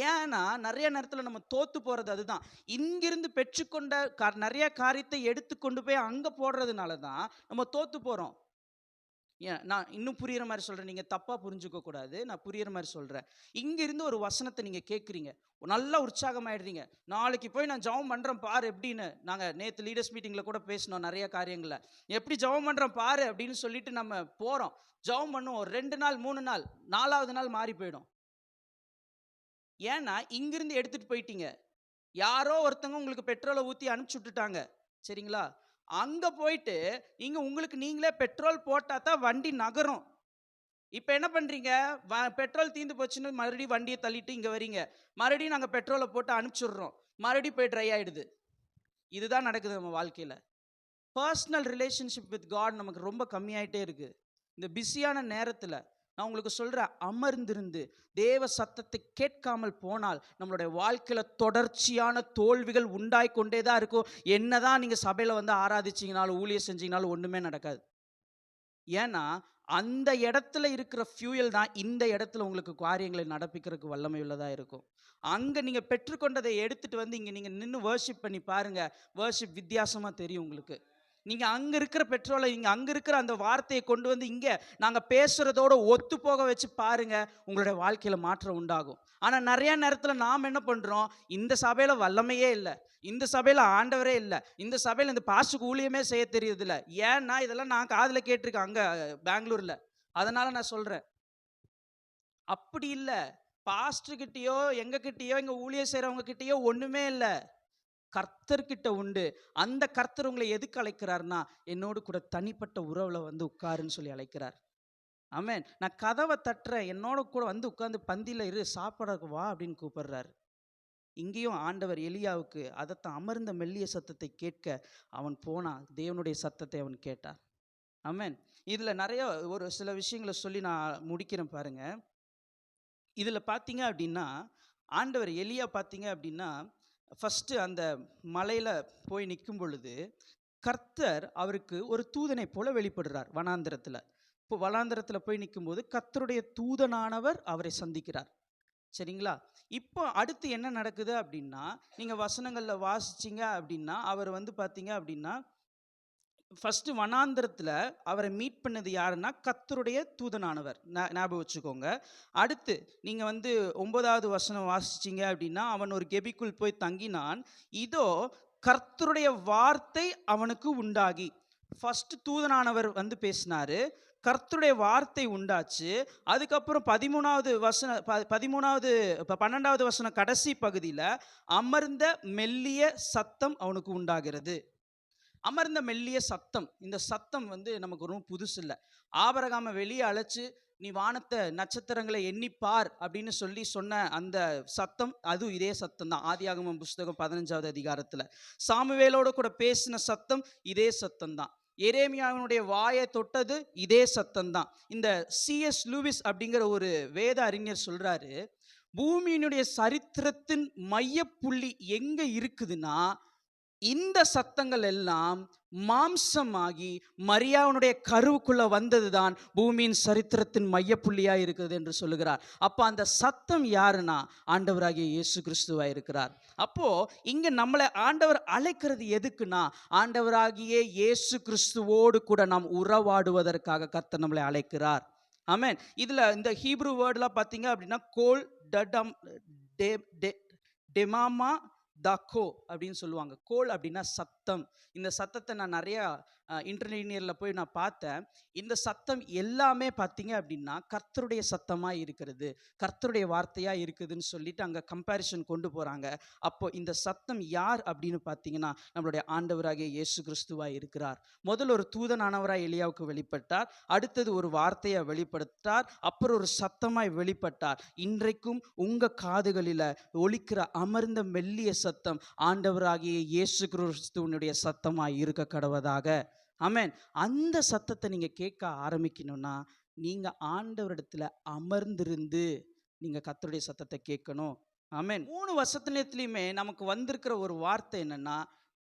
ஏன்னா நிறைய நேரத்தில் நம்ம தோத்து போகிறது அதுதான். இங்கிருந்து பெற்றுக்கொண்ட நிறைய காரியத்தை எடுத்துக்கொண்டு போய் அங்கே போடுறதுனால தான் நம்ம தோத்து போகிறோம். ஏன் நான் இன்னும் புரிகிற மாதிரி சொல்கிறேன், நீங்கள் தப்பாக புரிஞ்சுக்க கூடாது, நான் புரிகிற மாதிரி சொல்கிறேன். இங்கேருந்து ஒரு வசனத்தை நீங்கள் கேட்குறீங்க, நல்லா உற்சாகமாயிடுறீங்க, நாளைக்கு போய் நான் ஜெபம் பண்ணுறேன் பாரு எப்படின்னு. நாங்கள் நேற்று லீடர்ஸ் மீட்டிங்கில் கூட பேசினோம் நிறைய காரியங்களை, எப்படி ஜெபம் பண்ணுறோம் பாரு அப்படின்னு சொல்லிட்டு நம்ம போகிறோம், ஜெபம் பண்ணுவோம், 2 நாள் 3 நாள் 4வது நாள் மாறி போயிடும். ஏன்னா இங்கிருந்து எடுத்துகிட்டு போயிட்டீங்க, யாரோ ஒருத்தவங்க உங்களுக்கு பெட்ரோலை ஊற்றி அனுப்பிச்சி விட்டுட்டாங்க, சரிங்களா? அங்கே போயிட்டு இங்கே உங்களுக்கு நீங்களே பெட்ரோல் போட்டால் தான் வண்டி நகரும். இப்போ என்ன பண்ணுறீங்க, பெட்ரோல் தீர்ந்து போச்சுன்னு மறுபடியும் வண்டியை தள்ளிட்டு இங்கே வரீங்க, மறுபடியும் நாங்கள் பெட்ரோலை போட்டு அனுப்பிச்சுடுறோம், மறுபடியும் போய் ட்ரை ஆகிடுது. இதுதான் நடக்குது நம்ம வாழ்க்கையில். பர்சனல் ரிலேஷன்ஷிப் வித் காட் நமக்கு ரொம்ப கம்மியாயிட்டே இருக்குது. இந்த பிஸியான நேரத்தில் நான் உங்களுக்கு சொல்கிறேன், அமர்ந்திருந்து தேவ சத்தத்தை கேட்காமல் போனால் நம்மளுடைய வாழ்க்கையில் தொடர்ச்சியான தோல்விகள் உண்டாய் கொண்டே தான் இருக்கும். என்னதான் நீங்கள் சபையில் வந்து ஆராதிச்சிங்கனாலும் ஊழியம் செஞ்சீங்கனாலும் ஒன்றுமே நடக்காது. ஏன்னா அந்த இடத்துல இருக்கிற ஃபியூயல் தான் இந்த இடத்துல உங்களுக்கு காரியங்களை நடப்பிக்கிறதுக்கு வல்லமை உள்ளதாக இருக்கும். அங்கே நீங்கள் பெற்றுக்கொண்டதை எடுத்துகிட்டு வந்து இங்கே நீங்கள் நின்று வர்ஷிப் பண்ணி பாருங்கள், வர்ஷிப் வித்தியாசமாக தெரியும் உங்களுக்கு. நீங்கள் அங்கே இருக்கிற பெட்ரோலை இங்கே அங்கே இருக்கிற அந்த வார்த்தையை கொண்டு வந்து இங்கே நாங்கள் பேசுகிறதோட ஒத்து போக வச்சு பாருங்கள், உங்களுடைய வாழ்க்கையில் மாற்றம் உண்டாகும். ஆனால் நிறையா நேரத்தில் நாம் என்ன பண்ணுறோம், இந்த சபையில் வல்லமையே இல்லை, இந்த சபையில் ஆண்டவரே இல்லை, இந்த சபையில் இந்த பாஸ்டுக்கு ஊழியமே செய்ய தெரியுதில்ல. ஏன்னா இதெல்லாம் நான் காதில் கேட்டிருக்கேன் அங்கே பெங்களூரில், அதனால் நான் சொல்கிறேன். அப்படி இல்லை, பாஸ்டர்கிட்டயோ எங்ககிட்டயோ இங்கே ஊழியம் செய்கிறவங்க கிட்டேயோ ஒன்றுமே இல்லை, கர்த்தர்கிட்ட உண்டு. அந்த கர்த்தர் உங்களை எதுக்கு அழைக்கிறார்னா, என்னோடு கூட தனிப்பட்ட உறவில் வந்து உட்காருன்னு சொல்லி அழைக்கிறார். ஆமென். நான் கதவை தட்டுறேன், என்னோட கூட வந்து உட்காந்து பந்தியில் இரு, சாப்பிடக்கு வா அப்படின்னு கூப்பிடுறாரு. இங்கேயும் ஆண்டவர் எலியாவுக்கு அதைத்தான், அமர்ந்த மெல்லிய சத்தத்தை கேட்க அவன் போனான், தேவனுடைய சத்தத்தை அவன் கேட்டான். ஆமென். இதில் நிறைய ஒரு சில விஷயங்களை சொல்லி நான் முடிக்கிறேன் பாருங்க. இதில் பார்த்தீங்க அப்படின்னா, ஆண்டவர் எலியா பார்த்தீங்க அப்படின்னா, ஃபஸ்ட்டு அந்த மலையில் போய் நிற்கும் பொழுது கர்த்தர் அவருக்கு ஒரு தூதனை போல வெளிப்படுறார் வனாந்திரத்தில். இப்போ வனாந்திரத்தில் போய் நிற்கும்போது கர்த்தருடைய தூதனானவர் அவரை சந்திக்கிறார், சரிங்களா? இப்போ அடுத்து என்ன நடக்குது அப்படின்னா, நீங்கள் வசனங்களில் வாசிச்சிங்க அப்படின்னா, அவர் வந்து பார்த்தீங்க அப்படின்னா ஃபஸ்ட்டு வனாந்திரத்தில் அவரை மீட் பண்ணது யாருன்னா கர்த்தருடைய தூதனானவர், ஞாபகம் வச்சுக்கோங்க. அடுத்து நீங்கள் வந்து 9வது வசனம் வாசிச்சிங்க அப்படின்னா, அவன் ஒரு கெபிக்குள் போய் தங்கினான், இதோ கர்த்தருடைய வார்த்தை அவனுக்கு உண்டாகி. ஃபஸ்ட்டு தூதனானவர் வந்து பேசினார், கர்த்தருடைய வார்த்தை உண்டாச்சு. அதுக்கப்புறம் 13வது வசனம் 12வது வசனம் கடைசி பகுதியில் அமர்ந்த மெல்லிய சத்தம் அவனுக்கு உண்டாகிறது. அமர்ந்த மெல்லிய சத்தம், இந்த சத்தம் வந்து நமக்கு ரொம்ப புதுசு இல்லை. ஆபிரகாமை வெளியே அழைச்சு நீ வானத்தை நட்சத்திரங்களை எண்ணிப்பார் அப்படின்னு சொல்லி சொன்ன அந்த சத்தம், அதுவும் இதே சத்தம் தான். ஆதியாகமம் புஸ்தகம் 15வது அதிகாரத்தில் சாமுவேலோடு கூட பேசின சத்தம் இதே சத்தம் தான். எரேமியாவினுடைய வாயை தொட்டது இதே சத்தம் தான். இந்த C.S. லூயிஸ் அப்படிங்கிற ஒரு வேத அறிஞர் சொல்கிறாரு, பூமியினுடைய சரித்திரத்தின் மையப்புள்ளி எங்க இருக்குதுன்னா, இந்த சத்தங்கள் எல்லாம் மாம்சமாகி மரியாவுடைய கருவுக்குள்ள வந்ததுதான் பூமியின் சரித்திரத்தின் மையப்புள்ளியா இருக்குது என்று சொல்லுகிறார். அப்போ அந்த சத்தம் யாருன்னா ஆண்டவராகிய இயேசு கிறிஸ்துவா இருக்கிறார். அப்போ இங்க நம்மளை ஆண்டவர் அழைக்கிறது எதுக்குன்னா, ஆண்டவராகிய இயேசு கிறிஸ்துவோடு கூட நாம் உறவாடுவதற்காக கர்த்தர் நம்மளை அழைக்கிறார். ஆமென். இதுல இந்த ஹீப்ரு வேர்ட்லாம் பார்த்தீங்க அப்படின்னா கோல் டடம் டெமாமா தக்கோ அப்படின்னு சொல்லுவாங்க. கோல் அப்படின்னா சத்தம். இந்த சத்தத்தை நான் நிறையா இன்டர்நெட்டில் போய் நான் பார்த்தேன். இந்த சத்தம் எல்லாமே பார்த்தீங்க அப்படின்னா கர்த்தருடைய சத்தமாக இருக்கிறது, கர்த்தருடைய வார்த்தையாக இருக்குதுன்னு சொல்லிட்டு அங்கே கம்பேரிஷன் கொண்டு போகிறாங்க. அப்போ இந்த சத்தம் யார் அப்படின்னு பார்த்தீங்கன்னா நம்மளுடைய ஆண்டவராகிய இயேசு கிறிஸ்துவாக இருக்கிறார். முதல் ஒரு தூதனானவராக எலியாவுக்கு வெளிப்பட்டார், அடுத்தது ஒரு வார்த்தையை வெளிப்படுத்தார், அப்புறம் ஒரு சத்தமாய் வெளிப்பட்டார். இன்றைக்கும் உங்கள் காதுகளில் ஒலிக்கிற அமர்ந்த மெல்லிய சத்தம் ஆண்டவராகிய இயேசு கிறிஸ்துவனுடைய சத்தமாய் இருக்க கடவதாக. ஆமென். அந்த சத்தத்தை நீங்க கேட்க ஆரம்பிக்கணும்னா நீங்க ஆண்டவரிடத்துல அமர்ந்திருந்து நீங்க கர்த்தருடைய சத்தத்தை கேட்கணும். ஆமென். 3 வசனத்திலயுமே நமக்கு வந்திருக்கிற ஒரு வார்த்தை என்னன்னா,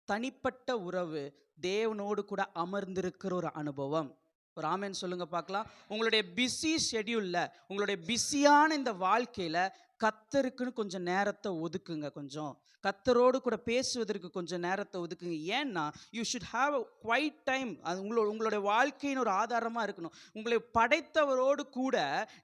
தனிப்பட்ட உறவு, தேவனோடு கூட அமர்ந்திருக்கிற ஒரு அனுபவம். ஒரு ஆமென் சொல்லுங்க பார்க்கலாம். உங்களுடைய பிஸி ஷெட்யூல்ல, உங்களுடைய பிஸியான இந்த வாழ்க்கையில கர்த்தருக்குன்னு கொஞ்சம் நேரத்தை ஒதுக்குங்க. கொஞ்சம் கர்த்தரோடு கூட பேசுவதற்கு கொஞ்சம் நேரத்தை ஒதுக்குங்க. ஏன்னா you should have a quiet time. அது உங்களுடைய வாழ்க்கையின் ஒரு ஆதாரமாக இருக்கணும். உங்களை படைத்தவரோடு கூட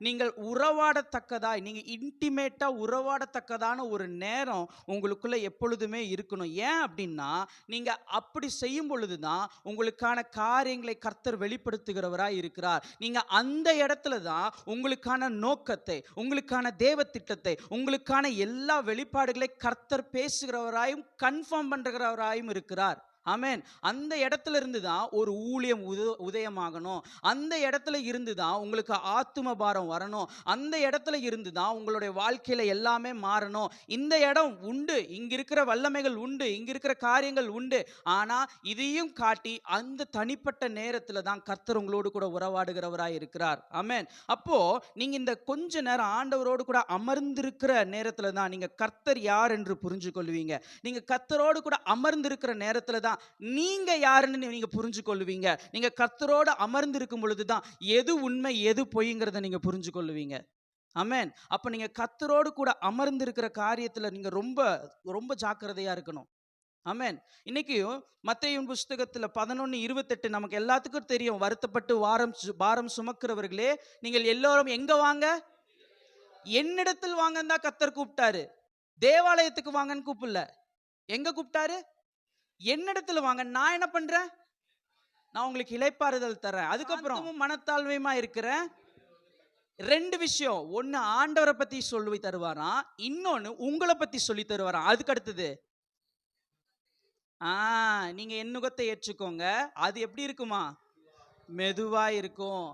நீங்கள் உறவாடத்தக்கதாய், நீங்கள் இன்டிமேட்டாக உறவாடத்தக்கதான ஒரு நேரம் உங்களுக்குள்ள எப்பொழுதுமே இருக்கணும். ஏன் அப்படின்னா நீங்கள் அப்படி செய்யும் பொழுது தான் உங்களுக்கான காரியங்களை கர்த்தர் வெளிப்படுத்துகிறவராய் இருக்கிறார். நீங்கள் அந்த இடத்துல தான் உங்களுக்கான நோக்கத்தை, உங்களுக்கான தேவ திட்டத்தை, உங்களுக்கான எல்லா வெளிப்பாடுகளை கர்த்தர் பேசுகிறவராயும் கன்ஃபார்ம் பண்றவராயும் இருக்கிறார். ஆமென். அந்த இடத்துல இருந்து தான் ஒரு ஊழியம் உதயமாகணும். அந்த இடத்துல இருந்து தான் உங்களுக்கு ஆத்தும பாரம் வரணும். அந்த இடத்துல இருந்து தான் உங்களுடைய வாழ்க்கையில எல்லாமே மாறணும். இந்த இடம் உண்டு, இங்க இருக்கிற வல்லமைகள் உண்டு, இங்க இருக்கிற காரியங்கள் உண்டு. ஆனா இதையும் காட்டி அந்த தனிப்பட்ட நேரத்துல தான் கர்த்தர் உங்களோடு கூட உறவாடுகிறவராய் இருக்கிறார். ஆமென். அப்போ நீங்க இந்த கொஞ்ச நேரம் ஆண்டவரோடு கூட அமர்ந்திருக்கிற நேரத்துல தான் நீங்க கர்த்தர் யார் என்று புரிஞ்சு கொள்வீங்க. நீங்க கர்த்தரோடு கூட அமர்ந்திருக்கிற நேரத்துல தான் நீங்க யாருன்னு நீங்க புரிஞ்சு கொள்வீங்க. நீங்க கர்த்தரோடு அமர்ந்து இருக்கும் பொழுதுதான் எது உண்மை எது பொய்ங்கிறத நீங்க புரிஞ்சு கொள்வீங்க. ஆமென். அப்ப நீங்க கர்த்தரோடு கூட அமர்ந்து இருக்கிற காரியத்துல நீங்க ரொம்ப ரொம்ப ஜாக்கிரதையா இருக்கணும். ஆமென். இன்னைக்கு மத்தேயுவின் புஸ்தகத்துல 11:28 நமக்கு எல்லாத்துக்கும் தெரியும். வருத்தப்பட்டு பாரம் சுமக்கிறவர்களே நீங்கள் எல்லோரும் எங்க வாங்க? என்னிடத்தில் வாங்கன்னு தான் கர்த்தர் கூப்பிட்டாரு. தேவாலயத்துக்கு வாங்கன்னு கூப்பிடல. எங்க கூப்பிட்டாரு? என்னிடத்துல வாங்க. நான் என்ன பண்றேன்? நான் உங்களுக்கு இளைப்பாறுதல் தரேன். அதுக்கப்புறம் மனத்தாழ்மையுமா இருக்கிறேன். 2 விஷயம். ஒன்னு ஆண்டவரை பத்தி சொல்லி தருவாராம், இன்னொன்னு உங்களை பத்தி சொல்லி தருவாராம். அதுக்கு அடுத்தது நீங்க என் நுகத்தை ஏற்றுக்கோங்க. அது எப்படி இருக்குமா? மெதுவா இருக்கும்,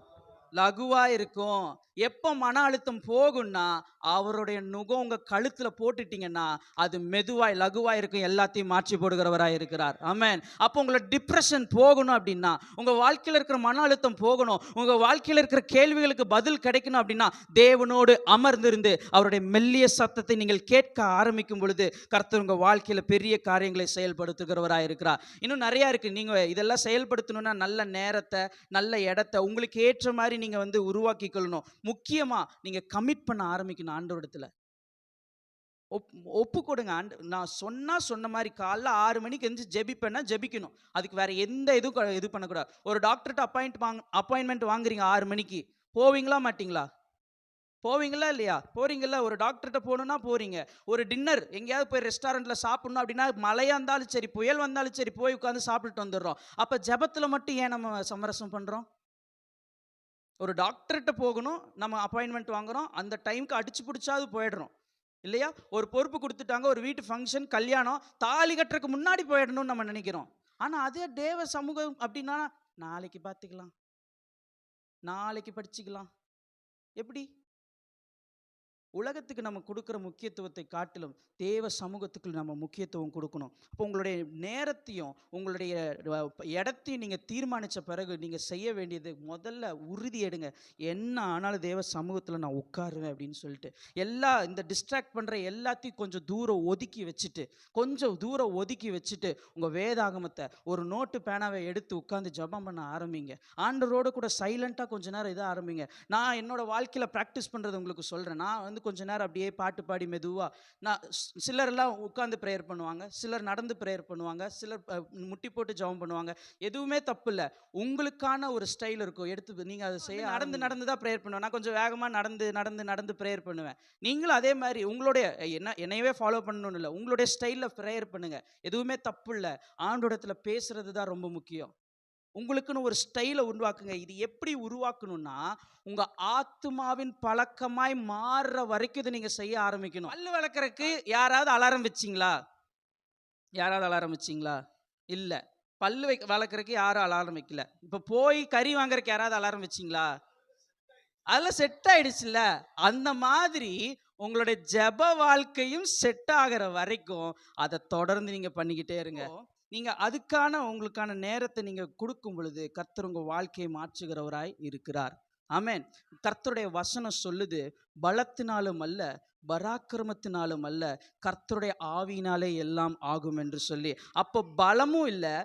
லகுவா இருக்கும். எப்போ மன அழுத்தம் போகும்னா அவருடைய நுகம் உங்க கழுத்துல போட்டுட்டீங்கன்னா அது மெதுவாய் லகுவாய் இருக்கும். எல்லாத்தையும் மாற்றி போடுகிறவராய் இருக்கிறார். ஆமென். அப்போ உங்களை டிப்ரெஷன் போகணும் அப்படின்னா, உங்க வாழ்க்கையில் இருக்கிற மன அழுத்தம் போகணும், உங்க வாழ்க்கையில் இருக்கிற கேள்விகளுக்கு பதில் கிடைக்கணும் அப்படின்னா தேவனோடு அமர்ந்திருந்து அவருடைய மெல்லிய சத்தத்தை நீங்கள் கேட்க ஆரம்பிக்கும் பொழுது கர்த்தர் உங்க வாழ்க்கையில பெரிய காரியங்களை செயல்படுத்துகிறவராய் இருக்கிறார். இன்னும் நிறைய இருக்கு. நீங்க இதெல்லாம் செயல்படுத்தணும்னா நல்ல நேரத்தை, நல்ல இடத்தை உங்களுக்கு ஏற்ற மாதிரி நீங்க உருவாக்கி கொள்ளணும். முக்கியமா நீங்க கமிட் பண்ண ஆரம்பிக்கணும். ஆண்டவரிடத்துல ஒப்பு கொடுங்க. நான் சொன்ன மாதிரி காலைல 6 மணிக்கு எந்திரிச்சு ஜெபிப்பேன்னா ஜெபிக்கணும். அதுக்கு வேற எந்த இது பண்ணக்கூடாது. ஒரு டாக்டர்கிட்ட அப்பாயின்மெண்ட் வாங்குறீங்க 6 மணிக்கு, போவீங்களா மாட்டீங்களா? போவீங்களா இல்லையா? போறீங்கல்ல. ஒரு டாக்டர்கிட்ட போகணும்னா போறீங்க. ஒரு டின்னர் எங்கேயாவது போய் ரெஸ்டாரண்ட்ல சாப்பிடணும் அப்படின்னா மழையா இருந்தாலும் சரி, புயல் வந்தாலும் சரி, போய் உட்காந்து சாப்பிட்டுட்டு வந்துடுறோம். அப்ப ஜெபத்துல மட்டும் ஏன் நம்ம சமரசம் பண்றோம்? ஒரு டாக்டர்கிட்ட போகணும், நம்ம அப்பாயின்மெண்ட் வாங்குறோம், அந்த டைமுக்கு அடிச்சு பிடிச்சாவது போயிடுறோம் இல்லையா? ஒரு பொறுப்பு கொடுத்துட்டாங்க, ஒரு வீட்டு ஃபங்க்ஷன், கல்யாணம், தாலி கட்டுறதுக்கு முன்னாடி போயிடணும்னு நம்ம நினைக்கிறோம். ஆனால் அதே தேவ சமூகம் அப்படின்னா நாளைக்கு பார்த்துக்கலாம், நாளைக்கு படிச்சுக்கலாம். எப்படி? உலகத்துக்கு நம்ம கொடுக்குற முக்கியத்துவத்தை காட்டிலும் தேவ சமூகத்துக்கு நம்ம முக்கியத்துவம் கொடுக்கணும். அப்போ உங்களுடைய நேரத்தையும் உங்களுடைய இடத்தையும் நீங்கள் தீர்மானித்த பிறகு நீங்கள் செய்ய வேண்டியது முதல்ல உறுதி எடுங்க. என்ன ஆனாலும் தேவ சமூகத்தில் நான் உட்காருவேன் அப்படின்னு சொல்லிட்டு இந்த டிஸ்ட்ராக்ட் பண்ணுற எல்லாத்தையும் கொஞ்சம் தூரம் ஒதுக்கி வச்சுட்டு உங்கள் வேதாகமத்தை ஒரு நோட்டு பேனாவை எடுத்து உட்காந்து ஜெபம் பண்ண ஆரம்பிங்க. ஆண்டவரோட கூட சைலண்ட்டாக கொஞ்ச நேரம் இதாக ஆரம்பிங்க. நான் என்னோட வாழ்க்கையில் ப்ராக்டிஸ் பண்ணுறது உங்களுக்கு சொல்கிறேன். நான் கொஞ்ச நேரம் அப்படியே பாட்டு பாடி மெதுவாக சிலரெல்லாம் உட்காந்து ப்ரேயர் பண்ணுவாங்க, சிலர் நடந்து ப்ரேயர் பண்ணுவாங்க, சிலர் முட்டி போட்டு ஜெபம் பண்ணுவாங்க. எதுவுமே தப்பு இல்லை. உங்களுக்கான ஒரு ஸ்டைல் இருக்கும், எடுத்து நீங்கள் அதை செய்ய. நடந்து தான் ப்ரேயர் பண்ணுவேன். நான் கொஞ்சம் வேகமாக நடந்து ப்ரேயர் பண்ணுவேன். நீங்களும் அதே மாதிரி உங்களுடைய என்னையவே ஃபாலோ பண்ணணும்னு இல்லை, உங்களுடைய ஸ்டைலில் ப்ரேயர் பண்ணுங்க. எதுவுமே தப்பு இல்லை. ஆண்டோடத்தில் பேசுறது தான் ரொம்ப முக்கியம். உங்களுக்குன்னு ஒரு ஸ்டைலை உருவாக்குங்க. இது எப்படி உருவாக்கணும்னா, உங்க ஆத்துமாவின் பழக்கமாய் மாறுற வரைக்கும் இதை நீங்க செய்ய ஆரம்பிக்கணும். பல்லு விளக்கறதுக்கு யாராவது அலாரம் வச்சிங்களா? இல்ல. பல்லு விளக்கறதுக்கு யாரும் அலாரம் வைக்கல. இப்ப போய் கறி வாங்குறதுக்கு யாராவது அலாரம் வச்சிங்களா? அதெல்லாம் செட் ஆயிடுச்சுல்ல. அந்த மாதிரி உங்களுடைய ஜெப வாழ்க்கையும் செட் ஆகிற வரைக்கும் அதை தொடர்ந்து நீங்க பண்ணிக்கிட்டே இருங்க. நீங்க அதுக்கான உங்களுக்கான நேரத்தை நீங்க கொடுக்கும் பொழுது கர்த்தர் உங்க வாழ்க்கையை மாற்றுகிறவராய் இருக்கிறார். ஆமென். கர்த்தருடைய வசனம் சொல்லுது, பலத்தினாலும் அல்ல, பராக்கிரமத்தினாலும் அல்ல, கர்த்தருடைய ஆவியினாலே எல்லாம் ஆகும் என்று சொல்லி. அப்போ பலமும் இல்லை,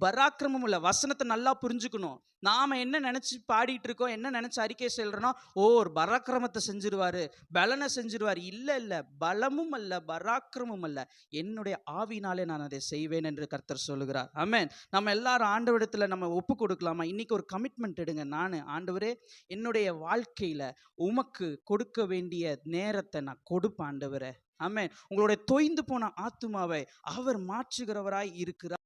பராக்கிரமும் இல்லை. வசனத்தை நல்லா புரிஞ்சுக்கணும். நாம என்ன நினைச்சு பாடிட்டு இருக்கோம், என்ன நினைச்சு அறிக்கை சொல்றோம்னா, ஒரு பராக்கிரமத்தை செஞ்சிருவாரு, பலனை செஞ்சிருவாரு. இல்ல, பலமும் அல்ல, பராக்கிரமும் அல்ல, என்னுடைய ஆவினாலே நான் அதை செய்வேன் என்று கர்த்தர் சொல்லுகிறார். ஆமென். நம்ம எல்லாரும் ஆண்டவரிடத்துல நம்ம ஒப்பு கொடுக்கலாமா? இன்னைக்கு ஒரு கமிட்மெண்ட் எடுங்க. நான் ஆண்டவரே, என்னுடைய வாழ்க்கையில உமக்கு கொடுக்க வேண்டிய நேரத்தை நான் கொடுப்பேன் ஆண்டவரே. ஆமென். உங்களுடைய தொய்ந்து போன ஆத்துமாவை அவர் மாற்றுகிறவராய் இருக்கிறார்.